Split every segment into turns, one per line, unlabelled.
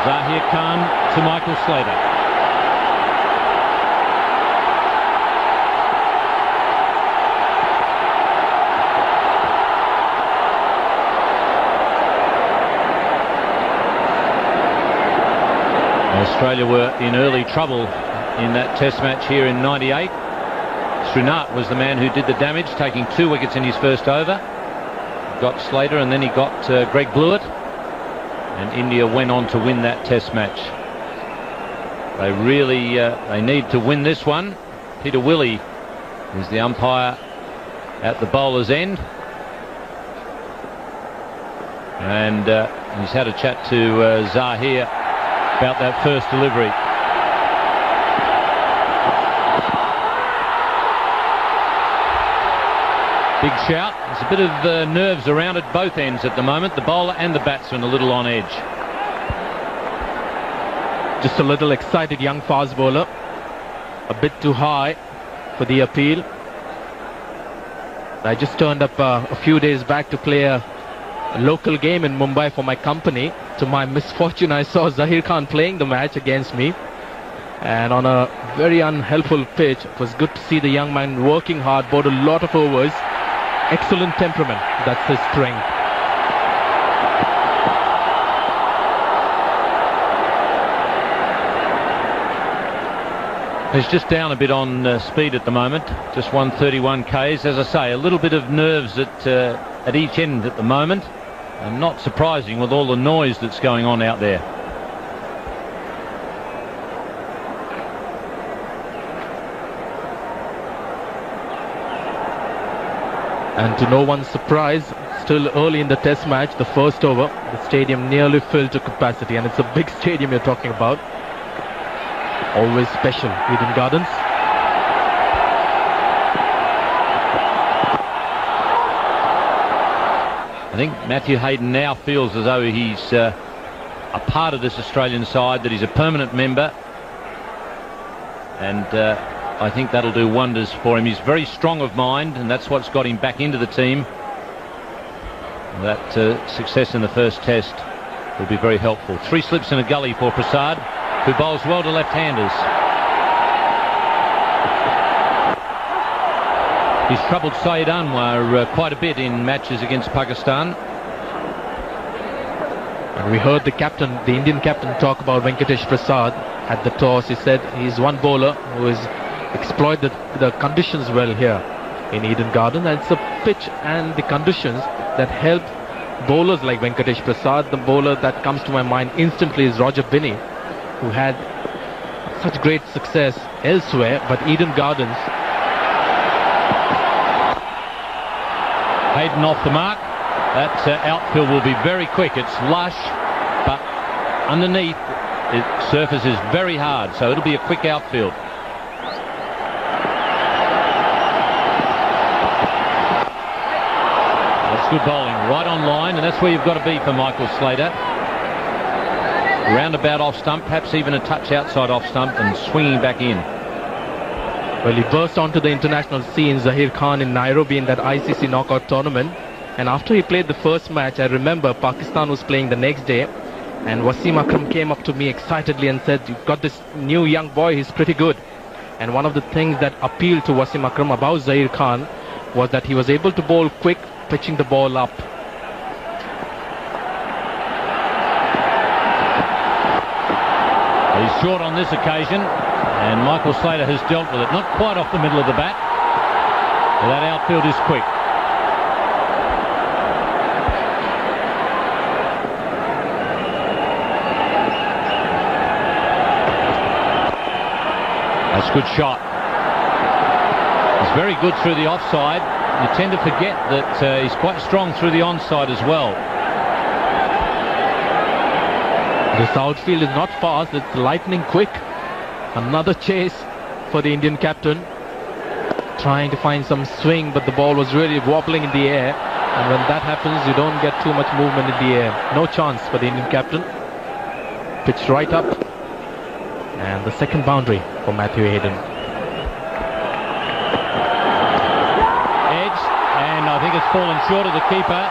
Zahir Khan to Michael Slater. Australia were in early trouble in that test match here in '98. Srinath was the man who did the damage, taking 2 wickets in his first over. Got Slater and then he got Greg Blewett, and India went on to win that test match. They really they need to win this one. Peter Willey is the umpire at the bowler's end, and he's had a chat to Zahir about that first delivery. Big shout. There's a bit of nerves around at both ends at the moment. The bowler and the batsman a little on edge.
Just a little excited young fast bowler. A bit too high for the appeal. I just turned up a few days back to play a local game in Mumbai for my company. To my misfortune, I saw Zahir Khan playing the match against me, and on a very unhelpful pitch. It was good to see the young man working hard, bowled a lot of overs. Excellent temperament, that's his strength.
He's just down a bit on speed at the moment, just 131 Ks. As I say, a little bit of nerves at each end at the moment, and not surprising with all the noise that's going on out there.
And to no one's surprise, still early in the test match, the first over, the stadium nearly filled to capacity, and it's a big stadium you're talking about. Always special, Eden Gardens.
I think Matthew Hayden now feels as though he's a part of this Australian side, that he's a permanent member, and I think that'll do wonders for him. He's very strong of mind, and that's what's got him back into the team. That success in the first test will be very helpful. 3 slips in a gully for Prasad, who bowls well to left-handers. He's troubled Syed Anwar quite a bit in matches against Pakistan.
And we heard the captain, the Indian captain, talk about Venkatesh Prasad at the toss. He said he's one bowler who has exploited the conditions well here in Eden Garden, and it's the pitch and the conditions that help bowlers like Venkatesh Prasad. The bowler that comes to my mind instantly is Roger Binney, who had such great success elsewhere, but Eden Gardens.
Hayden off the mark. That outfield will be very quick. It's lush, but underneath the surface is very hard, so it'll be a quick outfield. That's good bowling, right on line, and that's where you've got to be for Michael Slater. Roundabout off stump, perhaps even a touch outside off stump, and swinging back in.
Well, he burst onto the international scene, Zahir Khan, in Nairobi in that ICC knockout tournament. And after he played the first match, I remember Pakistan was playing the next day, and Wasim Akram came up to me excitedly and said, "You've got this new young boy, he's pretty good." And one of the things that appealed to Wasim Akram about Zahir Khan was that he was able to bowl quick, pitching the ball up.
He's short on this occasion, and Michael Slater has dealt with it. Not quite off the middle of the bat, but that outfield is quick. That's a good shot. He's very good through the offside. You tend to forget that he's quite strong through the onside as well.
This outfield is not fast, it's lightning quick. Another chase for the Indian captain, trying to find some swing, but the ball was really wobbling in the air, and when that happens you don't get too much movement in the air. No chance for the Indian captain. Pitched right up, and the second boundary for Matthew Hayden.
Edge, and I think it's fallen short of the keeper.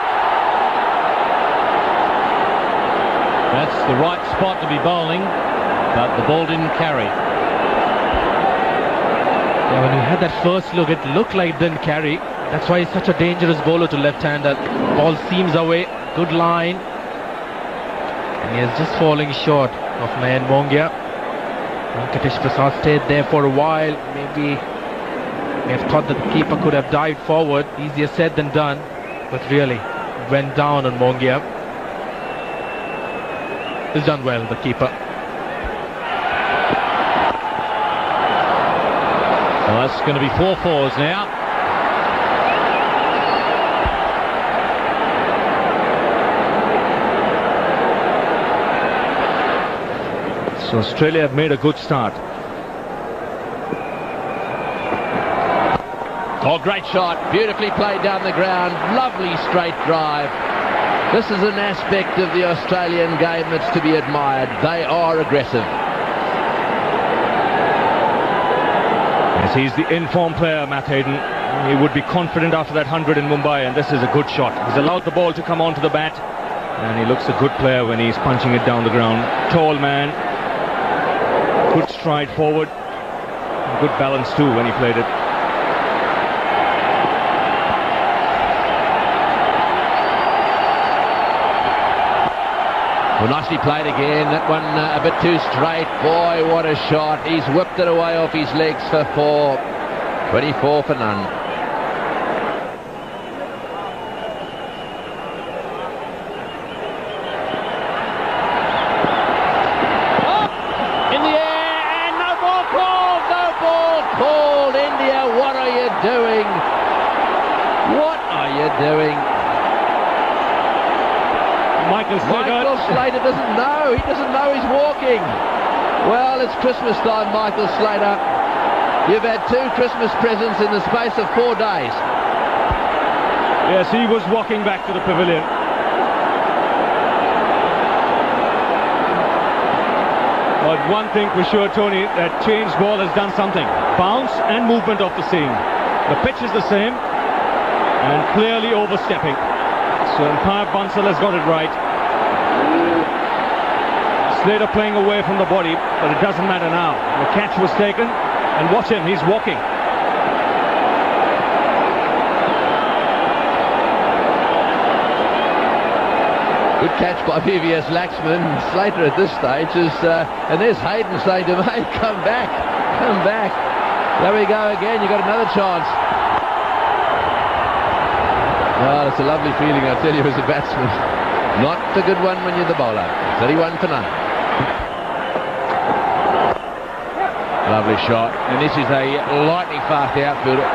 That's the right spot to be bowling, but the ball didn't carry.
Yeah, when we had that first look, it looked like it didn't carry. That's why he's such a dangerous bowler to left-hander. Ball seams away, good line. And he is just falling short of Mayan Mongia. Venkatesh Prasad stayed there for a while. Maybe may have thought that the keeper could have dived forward. Easier said than done, but really went down on Mongia. He's done well, the keeper.
Well, that's going to be 4 fours now.
So Australia have made a good start.
Oh, great shot. Beautifully played down the ground. Lovely straight drive. This is an aspect of the Australian game that's to be admired. They are aggressive.
Yes, he's the informed player, Matt Hayden. He would be confident after that 100 in Mumbai, and this is a good shot. He's allowed the ball to come onto the bat, and he looks a good player when he's punching it down the ground. Tall man. Good stride forward. Good balance too when he played it.
Well, nicely played again. That one a bit too straight. Boy, what a shot. He's whipped it away off his legs for 4. 24 for none. Oh, in the air, and no ball called. No ball called. India, what are you doing? What are you doing?
Michael
Slater doesn't know. He doesn't know he's walking. Well, it's Christmas time, Michael Slater. You've had 2 Christmas presents in the space of 4 days.
Yes, he was walking back to the pavilion. But one thing for sure, Tony, that change ball has done something. Bounce and movement of the seam. The pitch is the same and clearly overstepping. So Empire Bansal has got it right. Slater playing away from the body, but it doesn't matter now. The catch was taken, and watch him, he's walking.
Good catch by VVS Laxman. Slater at this stage is, and there's Hayden saying to me, come back, come back. There we go again, you've got another chance. Well, it's a lovely feeling, I tell you, as a batsman. Not a good one when you're the bowler. 31 for none. Lovely shot. And this is a lightning fast outfielder.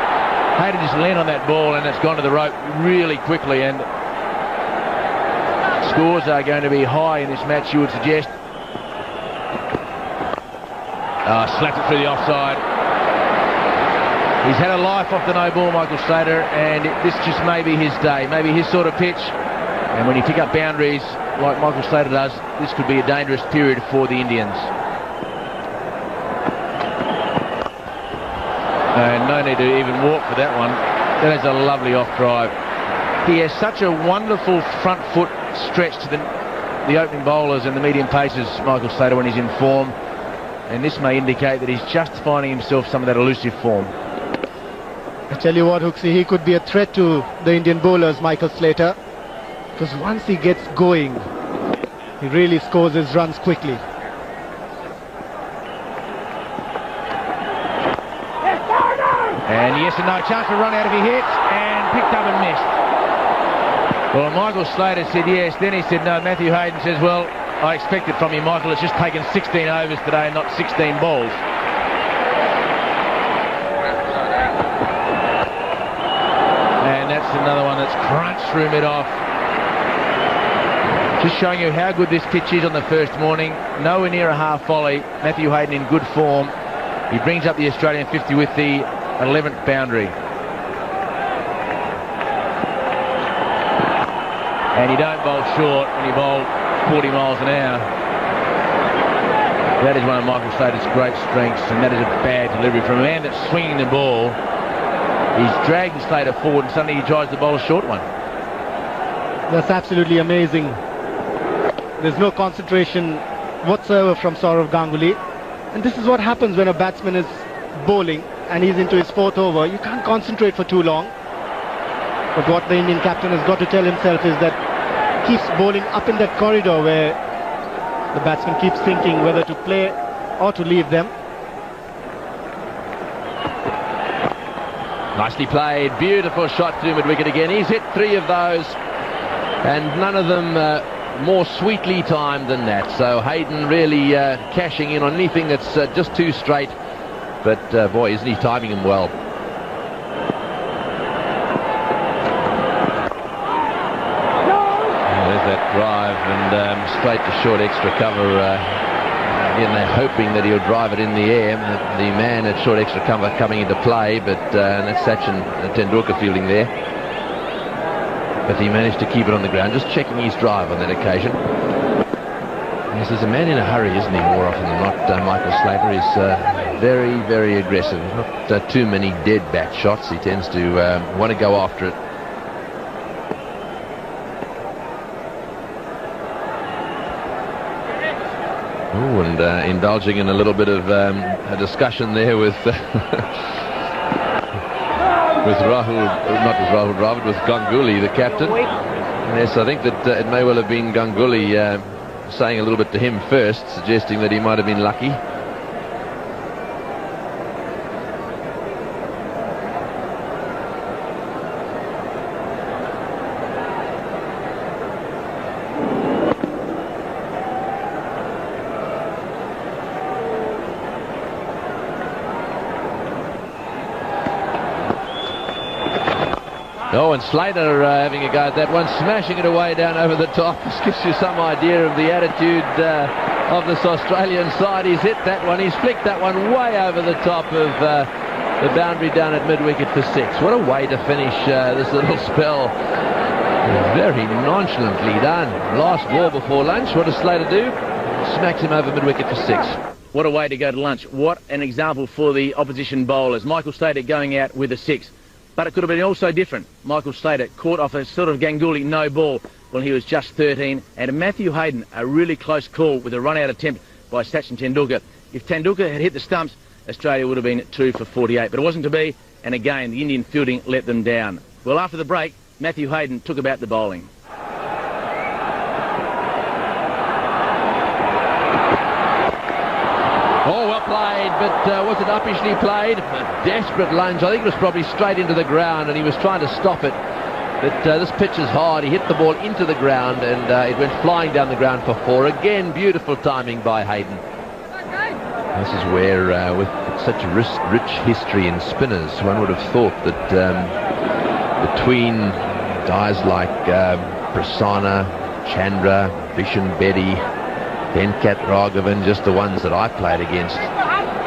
Hayden just leaned on that ball and it's gone to the rope really quickly, and scores are going to be high in this match, you would suggest. Slapped it through the offside. He's had a life off the no ball, Michael Slater, and this just may be his day, maybe his sort of pitch. And when you pick up boundaries like Michael Slater does, this could be a dangerous period for the Indians. And no need to even walk for that one. That is a lovely off drive. He has such a wonderful front foot stretch to the opening bowlers and the medium paces, Michael Slater, when he's in form. And this may indicate that he's just finding himself some of that elusive form.
I tell you what, Hooksy, he could be a threat to the Indian bowlers, Michael Slater, because once he gets going, he really scores his runs quickly.
And yes and no, chance to run out if he hits, and picked up and missed. Well, Michael Slater said yes, then he said no. Matthew Hayden says, well, I expect it from you, Michael. It's just taken 16 overs today, not 16 balls. And that's another one that's crunched through mid-off. Just showing you how good this pitch is on the first morning. Nowhere near a half volley. Matthew Hayden in good form. He brings up the Australian 50 with the 11th boundary. And you don't bowl short when you bowl 40 miles an hour. That is one of Michael Slater's great strengths, and that is a bad delivery from a man that's swinging the ball. He's dragging Slater forward, and suddenly he tries to bowl a short one.
That's absolutely amazing. There's no concentration whatsoever from Sourav Ganguly. And this is what happens when a batsman is bowling and he's into his 4th over. You can't concentrate for too long. But what the Indian captain has got to tell himself is that keeps bowling up in that corridor where the batsman keeps thinking whether to play or to leave them.
Nicely played, beautiful shot through mid-wicket again. He's hit 3 of those, and none of them more sweetly timed than that. So Hayden really cashing in on anything that's just too straight. But boy, isn't he timing him well. There's that drive and straight to short extra cover. Again, they're hoping that he'll drive it in the air. The man at short extra cover coming into play, but that's Sachin Tendulkar fielding there. But he managed to keep it on the ground, just checking his drive on that occasion. Yes, there's a man in a hurry, isn't he, more often than not? Michael Slater is very, very aggressive. Not too many dead bat shots. He tends to want to go after it. Oh, and indulging in a little bit of a discussion there with with Rahul, not with Rahul Dravid, with Ganguly, the captain. Yes, I think that it may well have been Ganguly saying a little bit to him first, suggesting that he might have been lucky. Oh, and Slater having a go at that one, smashing it away down over the top. This gives you some idea of the attitude of this Australian side. He's hit that one, he's flicked that one way over the top of the boundary down at mid-wicket for 6. What a way to finish this little spell. Very nonchalantly done. Last ball before lunch, what does Slater do? Smacks him over mid-wicket for 6.
What a way to go to lunch. What an example for the opposition bowlers. Michael Slater going out with a 6. But it could have been also different. Michael Slater caught off a sort of Ganguly no ball when he was just 13. And Matthew Hayden, a really close call with a run-out attempt by Sachin Tendulkar. If Tendulkar had hit the stumps, Australia would have been 2 for 48. But it wasn't to be, and again, the Indian fielding let them down. Well, after the break, Matthew Hayden took about the bowling.
Oh, well played, but was it uppishly played? A desperate lunge. I think it was probably straight into the ground, and he was trying to stop it. But this pitch is hard. He hit the ball into the ground, and it went flying down the ground for 4. Again, beautiful timing by Hayden. This is where, with such rich history in spinners, one would have thought that between guys like Prasanna, Chandra, Bishan Bedi, Venkat Raghavan, just the ones that I played against,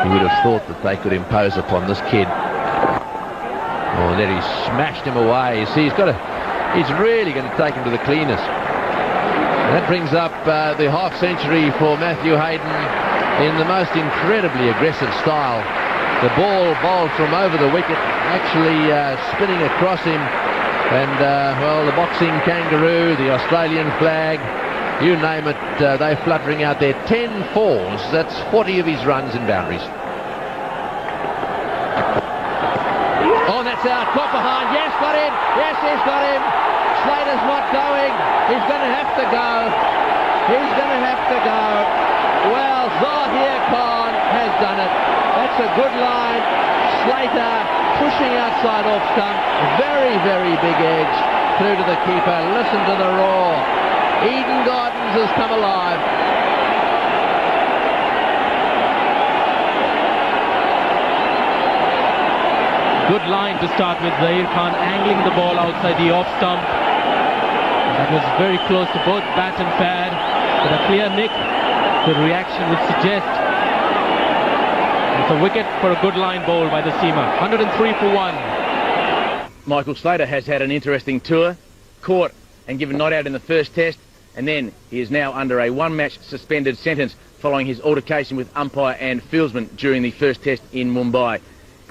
you would have thought that they could impose upon this kid. Oh, and then he smashed him away. You see, he's really going to take him to the cleaners. And that brings up the half century for Matthew Hayden in the most incredibly aggressive style. The ball bowled from over the wicket, actually spinning across him. And, well, the boxing kangaroo, the Australian flag, you name it, they're fluttering out there. 10 fours, that's 40 of his runs and boundaries. Oh, that's out, caught behind, yes, got him, yes, he's got him. Slater's not going, he's going to have to go. He's going to have to go. Well, Zahir Khan has done it. That's a good line. Slater pushing outside off stump, very, very big edge through to the keeper. Listen to the roar. Eden Gardens has come alive.
Good line to start with. Zahir Khan angling the ball outside the off stump. That was very close to both bat and pad. But a clear nick, the reaction would suggest. It's a wicket for a good line bowl by the seamer. 103 for 1.
Michael Slater has had an interesting tour. Caught and given not out in the first test. And then he is now under a one-match suspended sentence following his altercation with umpire and fieldsman during the first test in Mumbai.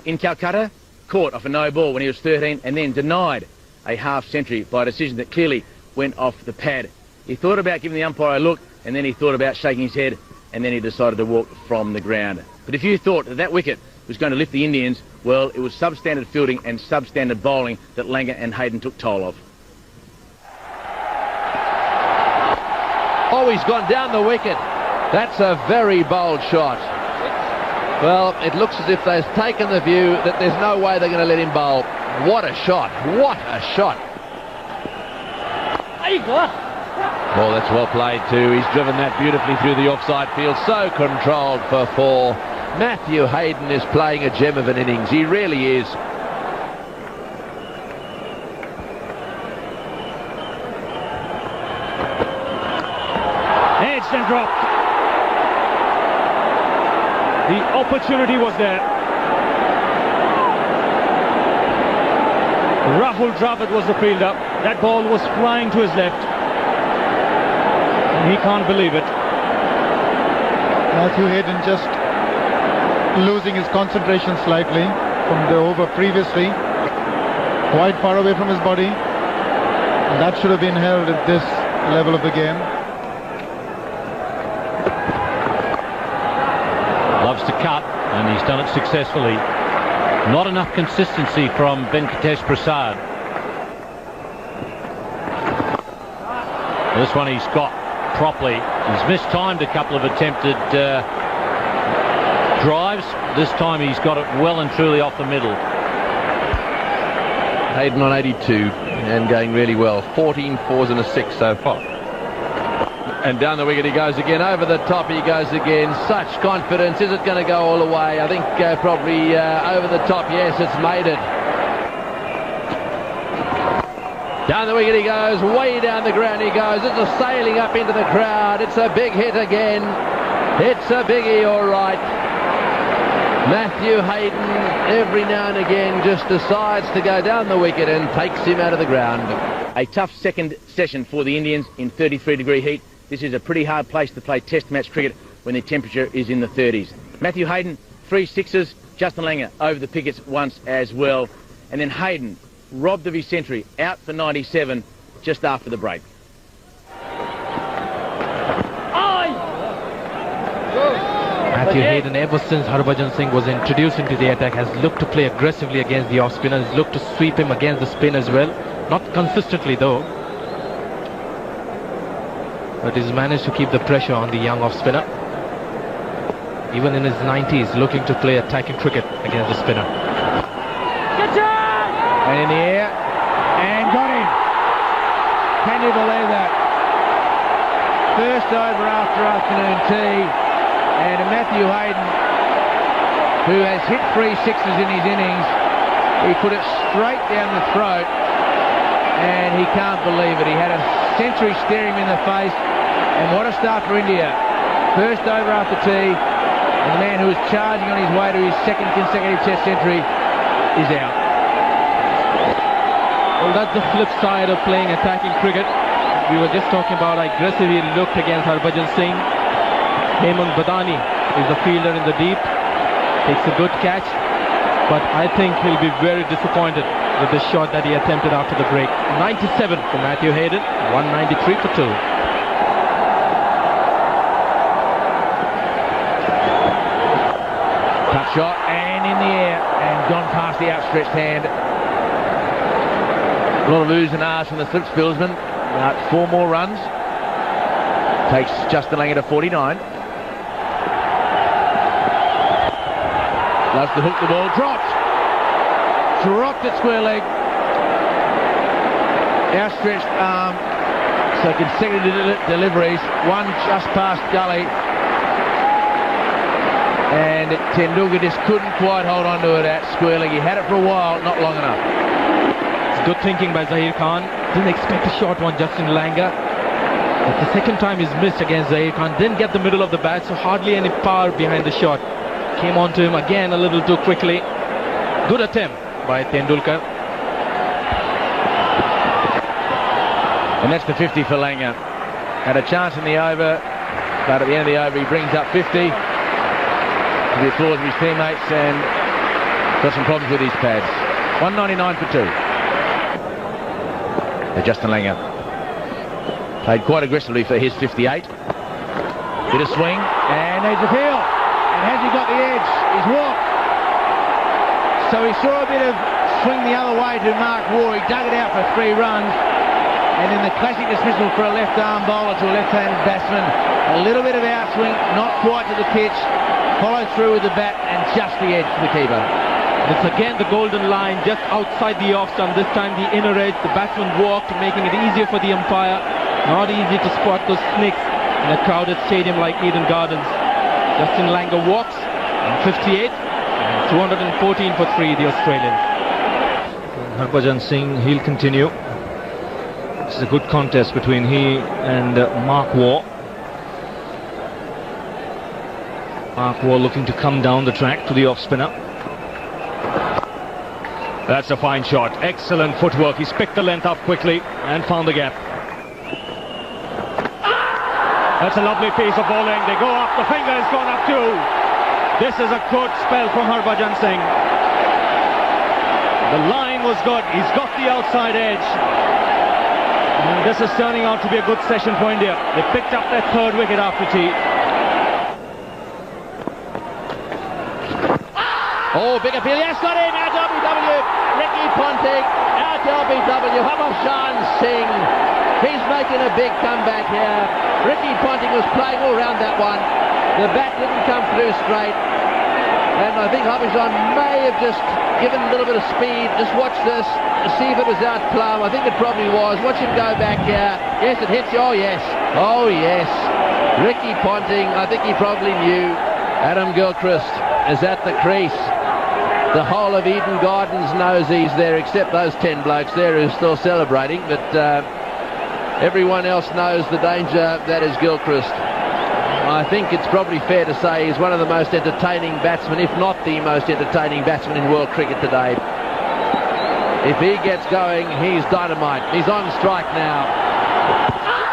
In Calcutta, caught off a no ball when he was 13 and then denied a half century by a decision that clearly went off the pad. He thought about giving the umpire a look, and then he thought about shaking his head, and then he decided to walk from the ground. But if you thought that that wicket was going to lift the Indians, well, it was substandard fielding and substandard bowling that Langer and Hayden took toll of.
Oh, he's gone down the wicket. That's a very bold shot. Well, it looks as if they've taken the view that there's no way they're going to let him bowl. What a shot. What a shot. Well, that's well played too. He's driven that beautifully through the offside field. So controlled for 4. Matthew Hayden is playing a gem of an innings. He really is.
Edged and dropped. The opportunity was there. Rahul Dravid was the fielder. That ball was flying to his left. He can't believe it.
Matthew Hayden just losing his concentration slightly from the over previously. Quite far away from his body. And that should have been held at this level of the game.
Loves to cut, and he's done it successfully. Not enough consistency from Venkatesh Prasad. This one he's got properly. He's mistimed a couple of attempted drives. This time he's got it well and truly off the middle.
Hayden on 82 and going really well. 14 fours and a 6 so far. And down the wicket he goes again. Over the top he goes again. Such confidence. Is it going to go all the way? I think probably over the top. Yes, it's made it. Down the wicket he goes. Way down the ground he goes. It's a sailing up into the crowd. It's a big hit again. It's a biggie, all right. Matthew Hayden every now and again just decides to go down the wicket and takes him out of the ground.
A tough second session for the Indians in 33-degree heat. This is a pretty hard place to play test match cricket when the temperature is in the 30s. Matthew Hayden, 3 sixes. Justin Langer over the pickets once as well. And then Hayden, robbed of his century, out for 97 just after the break.
Matthew Hayden, ever since Harbhajan Singh was introduced into the attack, has looked to play aggressively against the off-spinner, has looked to sweep him against the spin as well. Not consistently though. But he's managed to keep the pressure on the young off-spinner. Even in his 90s, looking to play attacking cricket against the spinner.
And in the air. And got him. Can you believe that? First over after afternoon tea. And Matthew Hayden, who has hit 3 sixes in his innings, he put it straight down the throat. And he can't believe it. He had a century staring him in the face. And what a start for India. First over after tea. And the man who was charging on his way to his second consecutive test century is out.
Well, that's the flip side of playing attacking cricket. We were just talking about how aggressively he looked against Harbhajan Singh. Hemant Badani is the fielder in the deep. Takes a good catch. But I think he'll be very disappointed with the shot that he attempted after the break. 97 for Matthew Hayden, 193 for 2.
Cut shot and in the air and gone past the outstretched hand. A lot of oohs and ahs from the slip spillsman. 4 more runs. Takes Justin Langer to 49. Loves to hook the ball. Dropped. Dropped at square leg. Outstretched arm. So consecutive deliveries. One just past gully. And Tendulkar just couldn't quite hold on to it at square leg. He had it for a while, not long enough.
It's good thinking by Zaheer Khan. Didn't expect a short one, Justin Langer. That's the second time he's missed against Zaheer Khan. Didn't get the middle of the bat, so hardly any power behind the shot. Came on to him again a little too quickly. Good attempt by Tendulkar.
And that's the 50 for Langer. Had a chance in the over, but at the end of the over he brings up 50. To the applause of his teammates and got some problems with his pads. 199 for 2. Justin Langer Played quite aggressively for his 58. Bit of swing, and there's a field. And has he got the edge? He's walked. So he saw a bit of swing the other way to Mark Waugh. He dug it out for 3 runs. And then the classic dismissal for a left-arm bowler to a left-handed batsman. A little bit of outswing, not quite to the pitch. Followed through with the bat and just the edge for the keeper.
It's again the golden line, just outside the off stump. This time the inner edge. The batsman walked, making it easier for the umpire. Not easy to spot those snakes in a crowded stadium like Eden Gardens. Justin Langer walks on 58 and 214 for 3, the Australians.
Harbhajan Singh, he'll continue. This is a good contest between he and Mark Waugh. Mark Waugh looking to come down the track to the off spinner. That's a fine shot. Excellent footwork. He's picked the length up quickly and found the gap. That's a lovely piece of bowling. They go up. The finger has gone up too. This is a good spell from Harbhajan Singh. The line was good. He's got the outside edge. And this is turning out to be a good session for India. They picked up their 3rd wicket after tea.
Oh, big appeal. Yes, got in. Out LBW. Ricky Ponting. Out LBW. Harbhajan Singh. He's making a big comeback here. Ricky Ponting was playing all around that one. The bat didn't come through straight. And I think Harbhajan may have just given a little bit of speed. Just watch this to see if it was out plumb. I think it probably was. Watch him go back here. Yes, it hits you. Oh, yes. Oh, yes. Ricky Ponting, I think he probably knew. Adam Gilchrist is at the crease. The whole of Eden Gardens knows he's there, except those 10 blokes there who are still celebrating. But everyone else knows the danger that is Gilchrist. I think it's probably fair to say he's one of the most entertaining batsmen, if not the most entertaining batsman in world cricket today. If he gets going, he's dynamite. He's on strike now.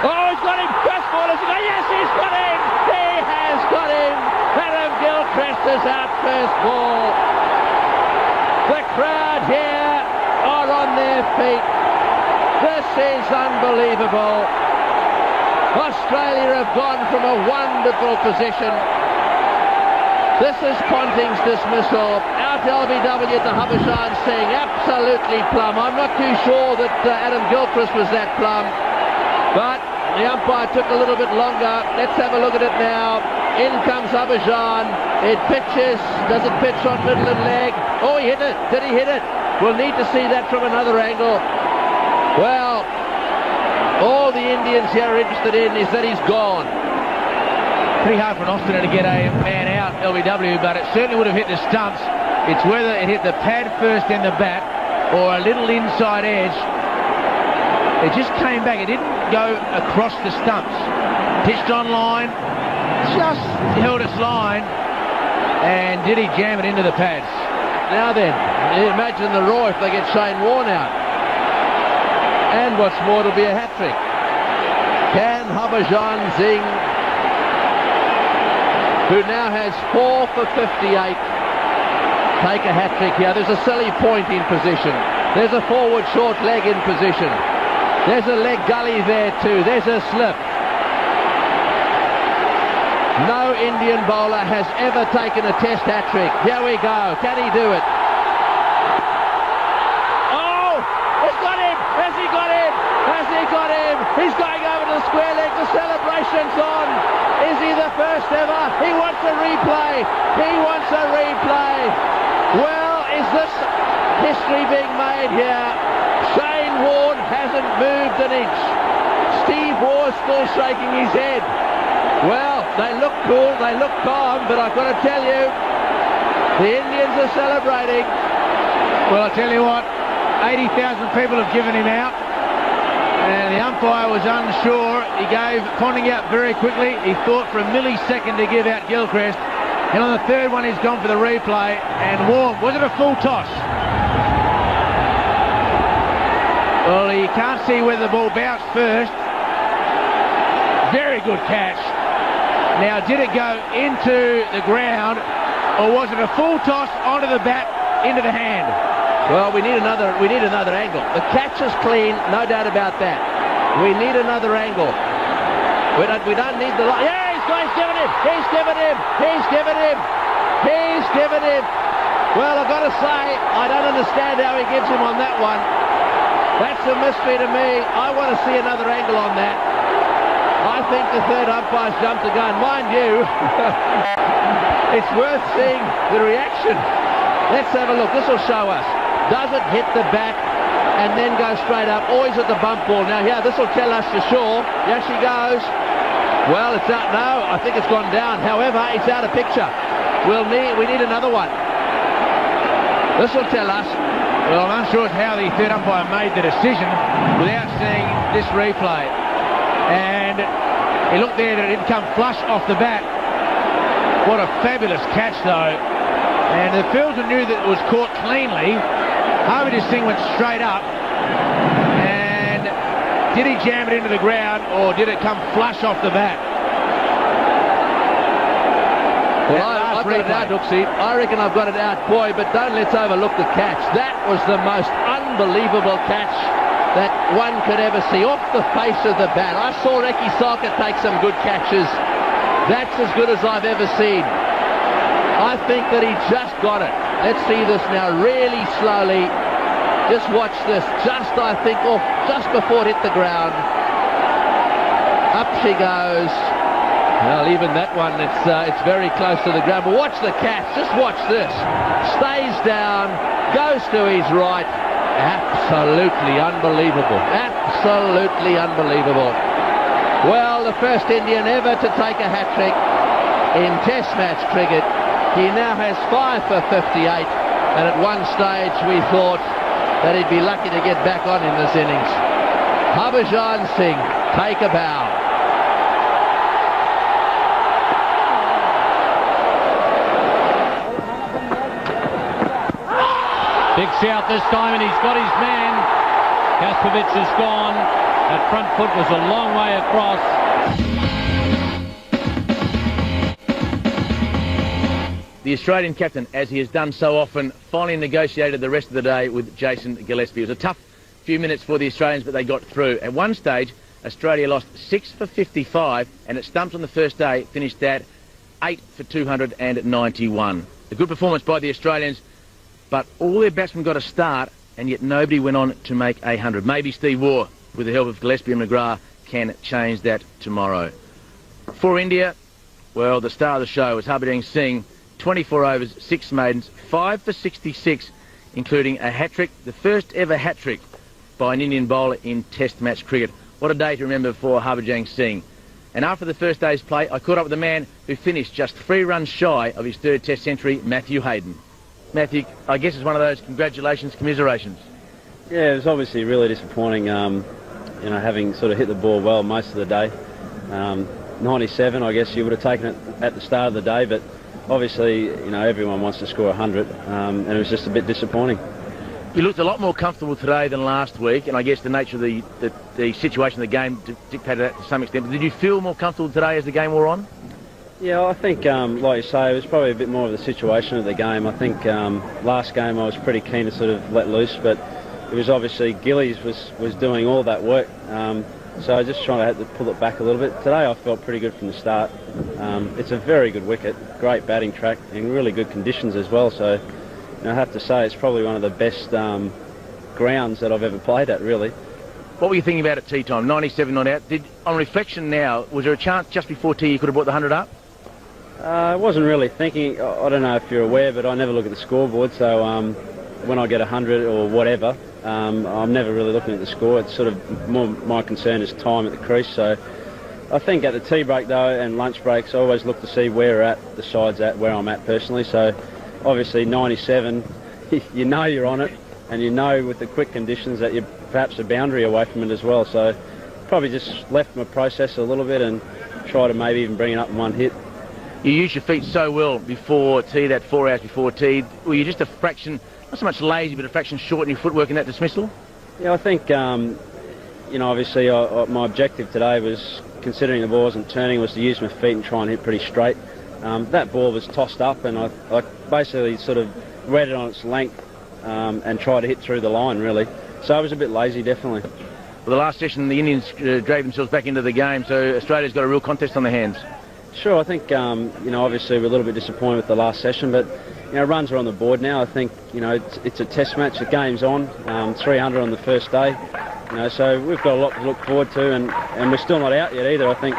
Oh, he's got him! First ball, has he got? Yes, he's got him! He has got him! Adam Gilchrist is out first ball. The crowd here are on their feet. This is unbelievable. Australia have gone from a wonderful position. This is Ponting's dismissal. Out LBW to Harbhajan Singh. Absolutely plumb. I'm not too sure that Adam Gilchrist was that plumb. But the umpire took a little bit longer. Let's have a look at it now. In comes Harbhajan. It pitches. Does it pitch on middle and leg? Oh, he hit it. Did he hit it? We'll need to see that from another angle. Well, all the Indians here are interested in is that he's gone. Pretty hard for an off-spinner to get a man out, LBW, but it certainly would have hit the stumps. It's whether it hit the pad first and the bat, or a little inside edge. It just came back. It didn't go across the stumps. Pitched on line, just held its line, and did he jam it into the pads? Now then, imagine the Roy if they get Shane Warne out. And what's more, it'll be a hat-trick. Can Harbhajan Singh, who now has 4 for 58, take a hat-trick here? There's a silly point in position. There's a forward short leg in position. There's a leg gully there too. There's a slip. No Indian bowler has ever taken a test hat-trick. Here we go. Can he do it? He's going over to the square leg. The celebration's on. Is he the first ever? He wants a replay. He wants a replay. Well, is this history being made here? Shane Warne hasn't moved an inch. Steve Waugh's still shaking his head. Well, they look cool, they look calm, but I've got to tell you, the Indians are celebrating.
Well, I'll tell you what, 80,000 people have given him out. And the umpire was unsure. He gave Ponting out very quickly. He thought for a millisecond to give out Gilchrist. And on the 3rd one, he's gone for the replay. And Warne, was it a full toss? Well, you can't see whether the ball bounced first. Very good catch. Now, did it go into the ground, or was it a full toss onto the bat, into the hand?
Well, we need another angle. The catch is clean, no doubt about that.
We need another angle. We don't need the... Yeah, he's given him! He's given him! He's given him! He's given him! Well, I've got to say, I don't understand how he gives him on that one. That's a mystery to me. I want to see another angle on that. I think the third umpire's jumped the gun. Mind you, it's worth seeing the reaction. Let's have a look. This will show us. Does it hit the back and then go straight up? Always at the bump ball. Now, here, this will tell us for sure. Here she goes. Well, it's out. No, I think it's gone down. However, it's out of picture. We need another one. This will tell us. Well, I'm unsure how the third umpire made the decision without seeing this replay. And he looked there that it didn't come flush off the bat. What a fabulous catch, though. And the fielder knew that it was caught cleanly. Harvey's thing went straight up. And did he jam it into the ground, or did it come flush off the bat?
Well, I've got it out, Dooksy. I reckon I've got it out, boy, but don't let's overlook the catch. That was the most unbelievable catch that one could ever see off the face of the bat. I saw Eki Saka take some good catches. That's as good as I've ever seen. I think that he just got it. Let's see this now really slowly. Just watch this. Just, I think, off just before it hit the ground. Up she goes. Well, even that one, it's very close to the ground. But watch the catch. Just watch this. Stays down, goes to his right. Absolutely unbelievable. Absolutely unbelievable. Well, the first Indian ever to take a hat-trick in Test match cricket. He now has 5 for 58. And at one stage we thought that he'd be lucky to get back on in this innings. Harbhajan Singh, take a bow.
Big shout this time, and he's got his man. Kaspovic is gone. That front foot was a long way across.
The Australian captain, as he has done so often, finally negotiated the rest of the day with Jason Gillespie. It was a tough few minutes for the Australians, but they got through. At one stage, Australia lost 6 for 55, and at stumps on the first day finished at 8 for 291. A good performance by the Australians, but all their batsmen got a start, and yet nobody went on to make 100. Maybe Steve Waugh, with the help of Gillespie and McGrath, can change that tomorrow. For India, well, the star of the show was Harbhajan Singh. 24 overs, 6 maidens, 5 for 66, including a hat-trick, the first ever hat-trick by an Indian bowler in Test match cricket. What a day to remember for Harbhajan Singh. And after the first day's play, I caught up with the man who finished just 3 runs shy of his 3rd Test century, Matthew Hayden. Matthew, I guess it's one of those congratulations, commiserations.
Yeah, it was obviously really disappointing, having sort of hit the ball well most of the day. 97, I guess you would have taken it at the start of the day, but obviously, everyone wants to score 100, and it was just a bit disappointing.
You looked a lot more comfortable today than last week, and I guess the nature of the situation of the game dictated that to some extent. But did you feel more comfortable today as the game wore on?
Yeah, I think, like you say, it was probably a bit more of the situation of the game. I think last game I was pretty keen to sort of let loose, but it was obviously Gillies was doing all that work. So I just trying to pull it back a little bit. Today I felt pretty good from the start. It's a very good wicket, great batting track, and really good conditions as well. So I have to say it's probably one of the best grounds that I've ever played at, really.
What were you thinking about at tea time? 97 not out. On reflection now, was there a chance just before tea you could have brought the 100 up?
I wasn't really thinking. I don't know if you're aware, but I never look at the scoreboard. So when I get 100 or whatever, I'm never really looking at the score. It's sort of more my concern is time at the crease. So I think at the tea break though and lunch breaks, I always look to see where the side's at, where I'm at personally. So obviously 97, you know you're on it, and you know with the quick conditions that you're perhaps a boundary away from it as well. So probably just left my process a little bit and try to maybe even bring it up in one hit.
You used your feet so well before tea, that 4 hours before tea. Were you just a fraction, not so much lazy, but a fraction short in your footwork in that dismissal?
Yeah, I think, obviously my objective today was, considering the ball wasn't turning, was to use my feet and try and hit pretty straight. That ball was tossed up, and I basically sort of read it on its length and tried to hit through the line, really. So I was a bit lazy, definitely.
Well, the last session, the Indians drove themselves back into the game, so Australia's got a real contest on their hands.
Sure, I think, obviously we're a little bit disappointed with the last session, but, runs are on the board now. I think, it's a test match, the game's on, 300 on the first day, so we've got a lot to look forward to, and we're still not out yet either. I think,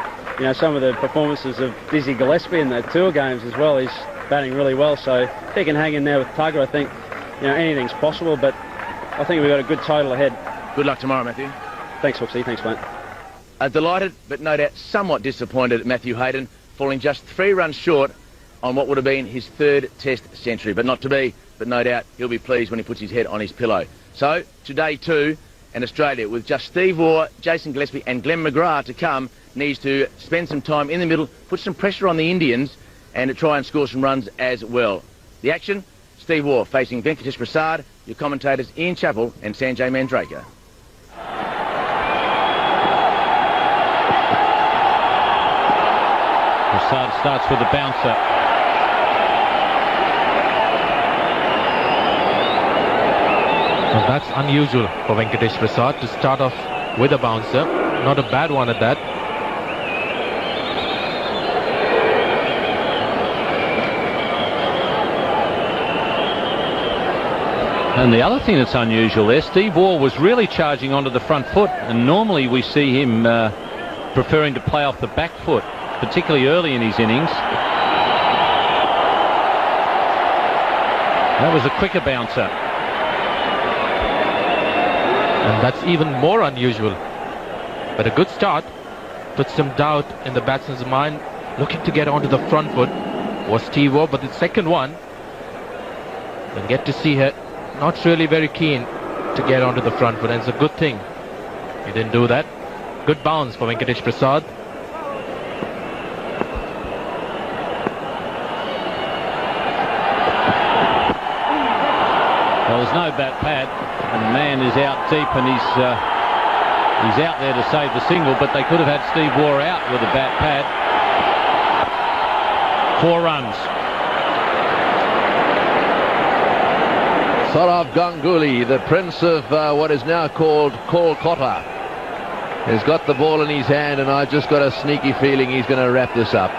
some of the performances of Dizzy Gillespie in the tour games as well, he's batting really well, so if he can hang in there with Tugger, I think, anything's possible, but I think we've got a good total ahead.
Good luck tomorrow, Matthew.
Thanks, Hooksy. Thanks, mate.
Delighted, but no doubt somewhat disappointed, Matthew Hayden, falling just 3 runs short on what would have been his 3rd Test century. But not to be, but no doubt he'll be pleased when he puts his head on his pillow. So, today 2, and Australia, with just Steve Waugh, Jason Gillespie and Glenn McGrath to come, needs to spend some time in the middle, put some pressure on the Indians, and to try and score some runs as well. The action, Steve Waugh facing Venkatesh Prasad, your commentators Ian Chappell and Sanjay Mandraker.
Prasad starts with a bouncer.
Well, that's unusual for Venkatesh Prasad to start off with a bouncer. Not a bad one at that.
And the other thing that's unusual there, Steve Waugh was really charging onto the front foot, and normally we see him preferring to play off the back foot, particularly early in his innings. That was a quicker bouncer.
And that's even more unusual. But a good start. Put some doubt in the batsman's mind. Looking to get onto the front foot was Steve Waugh, but the second one, we'll get to see her. Not really very keen to get onto the front foot, and it's a good thing he didn't do that. Good bounce for Venkatesh Prasad.
Well, there's no bat pad, and the man is out deep, and he's out there to save the single, but they could have had Steve Waugh out with a bat pad. 4 runs.
Saurav Ganguly, the prince of what is now called Kolkata, has got the ball in his hand, and I've just got a sneaky feeling he's going to wrap this up.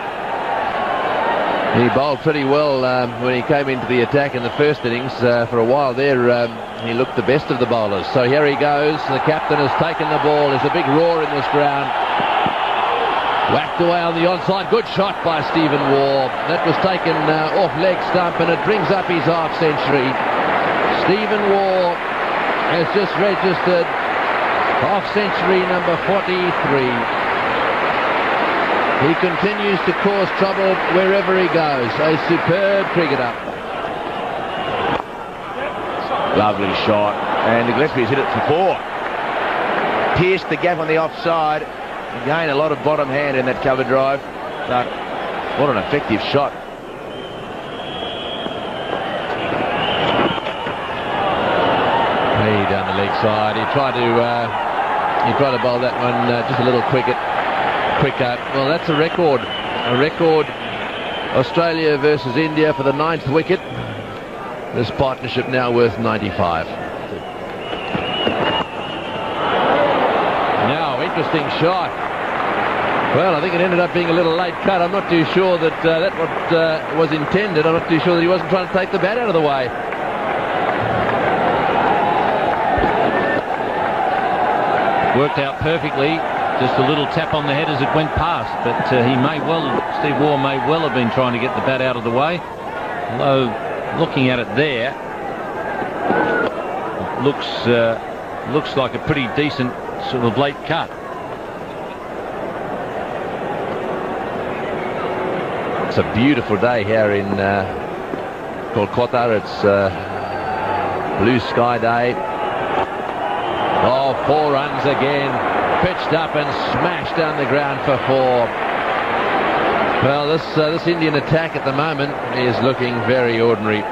He bowled pretty well when he came into the attack in the first innings. For a while there, he looked the best of the bowlers. So here he goes. The captain has taken the ball. There's a big roar in this ground. Whacked away on the onside. Good shot by Stephen Waugh. That was taken off leg stump, and it brings up his half century. Stephen Waugh has just registered half century number 43. He continues to cause trouble wherever he goes. A superb cricketer.
Lovely shot, and Gillespie has hit it for 4. Pierced the gap on the offside. Again, a lot of bottom hand in that cover drive, but what an effective shot.
Down the leg side. He tried to bowl that one just a little quicker. Well, that's a record. Australia versus India for the 9th wicket. This partnership now worth 95. Now, interesting shot. Well, I think it ended up being a little late cut. I'm not too sure that that was intended. I'm not too sure that he wasn't trying to take the bat out of the way.
Worked out perfectly, just a little tap on the head as it went past, but Steve Waugh may well have been trying to get the bat out of the way, although looking at it there, it looks like a pretty decent sort of late cut.
It's a beautiful day here in Kolkata. It's blue sky day. Oh, 4 runs again. Pitched up and smashed down the ground for 4. Well, this Indian attack at the moment is looking very ordinary.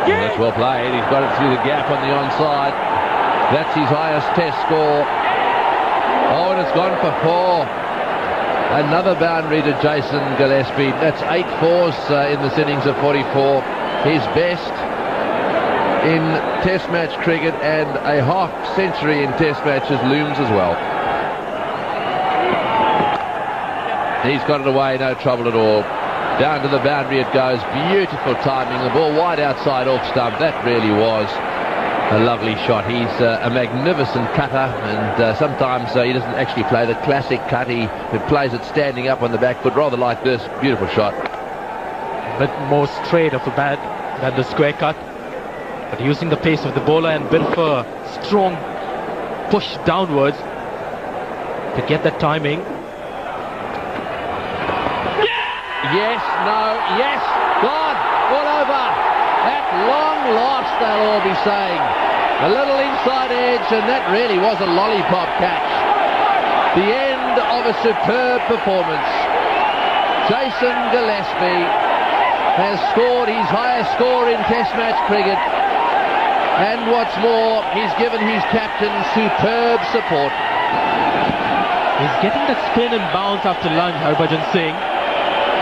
That's well played. He's got it through the gap on the onside. That's his highest test score. Oh, and it's gone for 4. Another boundary to Jason Gillespie. That's 8 fours in this innings of 44. His best. in Test match cricket, and a half century in Test matches looms as well. He's got it away, no trouble at all. Down to the boundary it goes. Beautiful timing. The ball wide outside off stump. That really was a lovely shot. He's a magnificent cutter, and sometimes he doesn't actually play the classic cut. He plays it standing up on the back foot, rather like this. Beautiful shot.
A bit more straight off the bat than the square cut, but using the pace of the bowler and bit of a strong push downwards to get that timing.
Yes, no, yes, gone, all over. At long last, they'll all be saying. A little inside edge, and that really was a lollipop catch. The end of a superb performance. Jason Gillespie has scored his highest score in Test match cricket, and what's more, he's given his captain superb support.
He's getting that spin and bounce after lunch, Harbhajan Singh.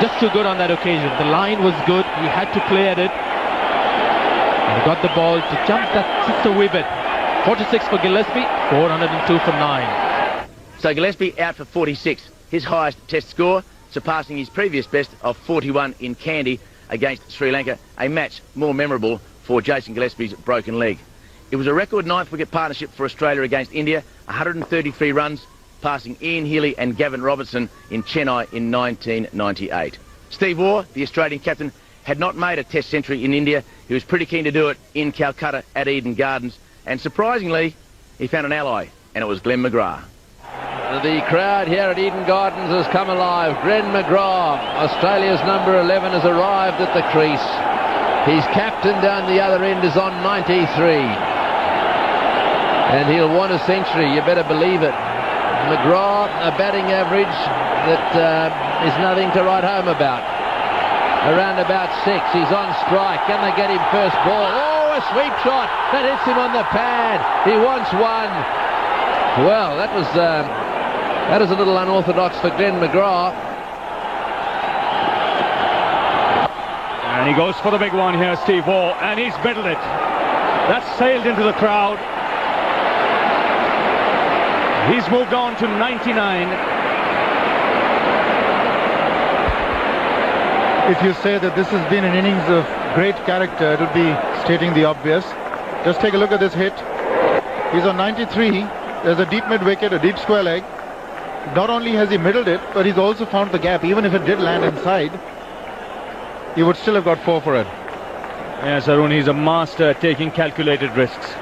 Just too good on that occasion. The line was good, he had to play at it, and he got the ball to jump that just a wee bit. 46 for Gillespie, 402 for 9.
So Gillespie out for 46, his highest Test score, surpassing his previous best of 41 in Kandy against Sri Lanka, a match more memorable for Jason Gillespie's broken leg. It was a record 9th wicket partnership for Australia against India, 133 runs, passing Ian Healy and Gavin Robertson in Chennai in 1998. Steve Waugh, the Australian captain, had not made a Test century in India. He was pretty keen to do it in Calcutta at Eden Gardens, and surprisingly, he found an ally, and it was Glenn McGrath.
The crowd here at Eden Gardens has come alive. Glenn McGrath, Australia's number 11, has arrived at the crease. His captain down the other end is on 93. And he'll want a century, you better believe it. McGrath, a batting average that is nothing to write home about. Around about 6, he's on strike. Can they get him first ball? Oh, a sweep shot that hits him on the pad. He wants one. Well, that is a little unorthodox for Glenn McGrath.
And he goes for the big one here, Steve Waugh, and he's middled it. That's sailed into the crowd. He's moved on to 99.
If you say that this has been an innings of great character, it would be stating the obvious. Just take a look at this hit. He's on 93. There's a deep mid wicket, a deep square leg. Not only has he middled it, but he's also found the gap. Even if it did land inside, he would still have got 4 for it.
Yes, Arun, he's a master at taking calculated risks.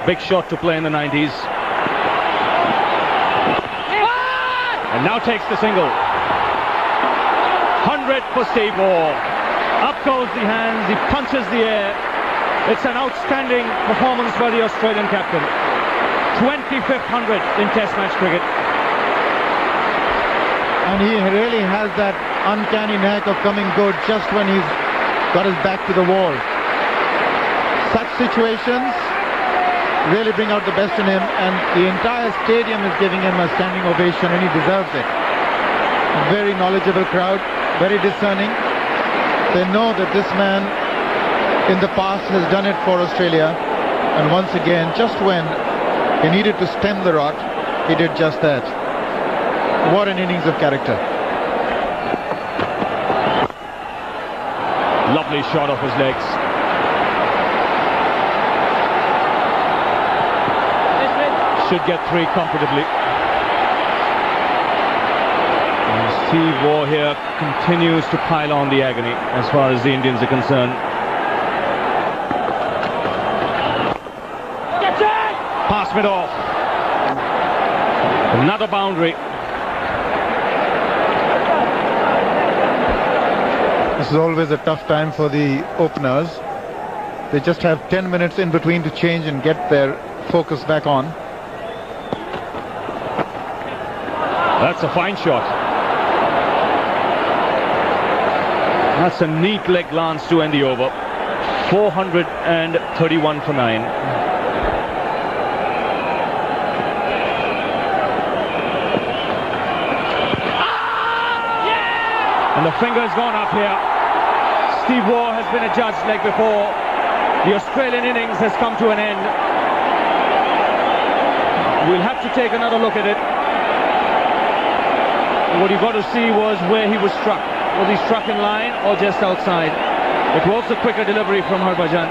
Big shot to play in the 90s. And now takes the single. 100 for Steve Waugh. Up goes the hands, he punches the air. It's an outstanding performance by the Australian captain. 25th 100 in Test match cricket.
And he really has that uncanny knack of coming good just when he's got his back to the wall. Such situations really bring out the best in him, and the entire stadium is giving him a standing ovation, and he deserves it. A very knowledgeable crowd, very discerning. They know that this man in the past has done it for Australia, and once again, just when he needed to stem the rot, he did just that. What an innings of character.
Lovely shot off his legs. Should get 3 comfortably. And Steve Waugh here continues to pile on the agony as far as the Indians are concerned. Pass mid off. Another boundary.
This is always a tough time for the openers. They just have 10 minutes in between to change and get their focus back on.
That's a fine shot. That's a neat leg glance to end the over. 431 for 9. And the finger's gone up here. Steve Waugh has been a judge leg before. The Australian innings has come to an end. We'll have to take another look at it. What you got to see was where he was struck. Was he struck in line or just outside? It was the quicker delivery from Harbhajan.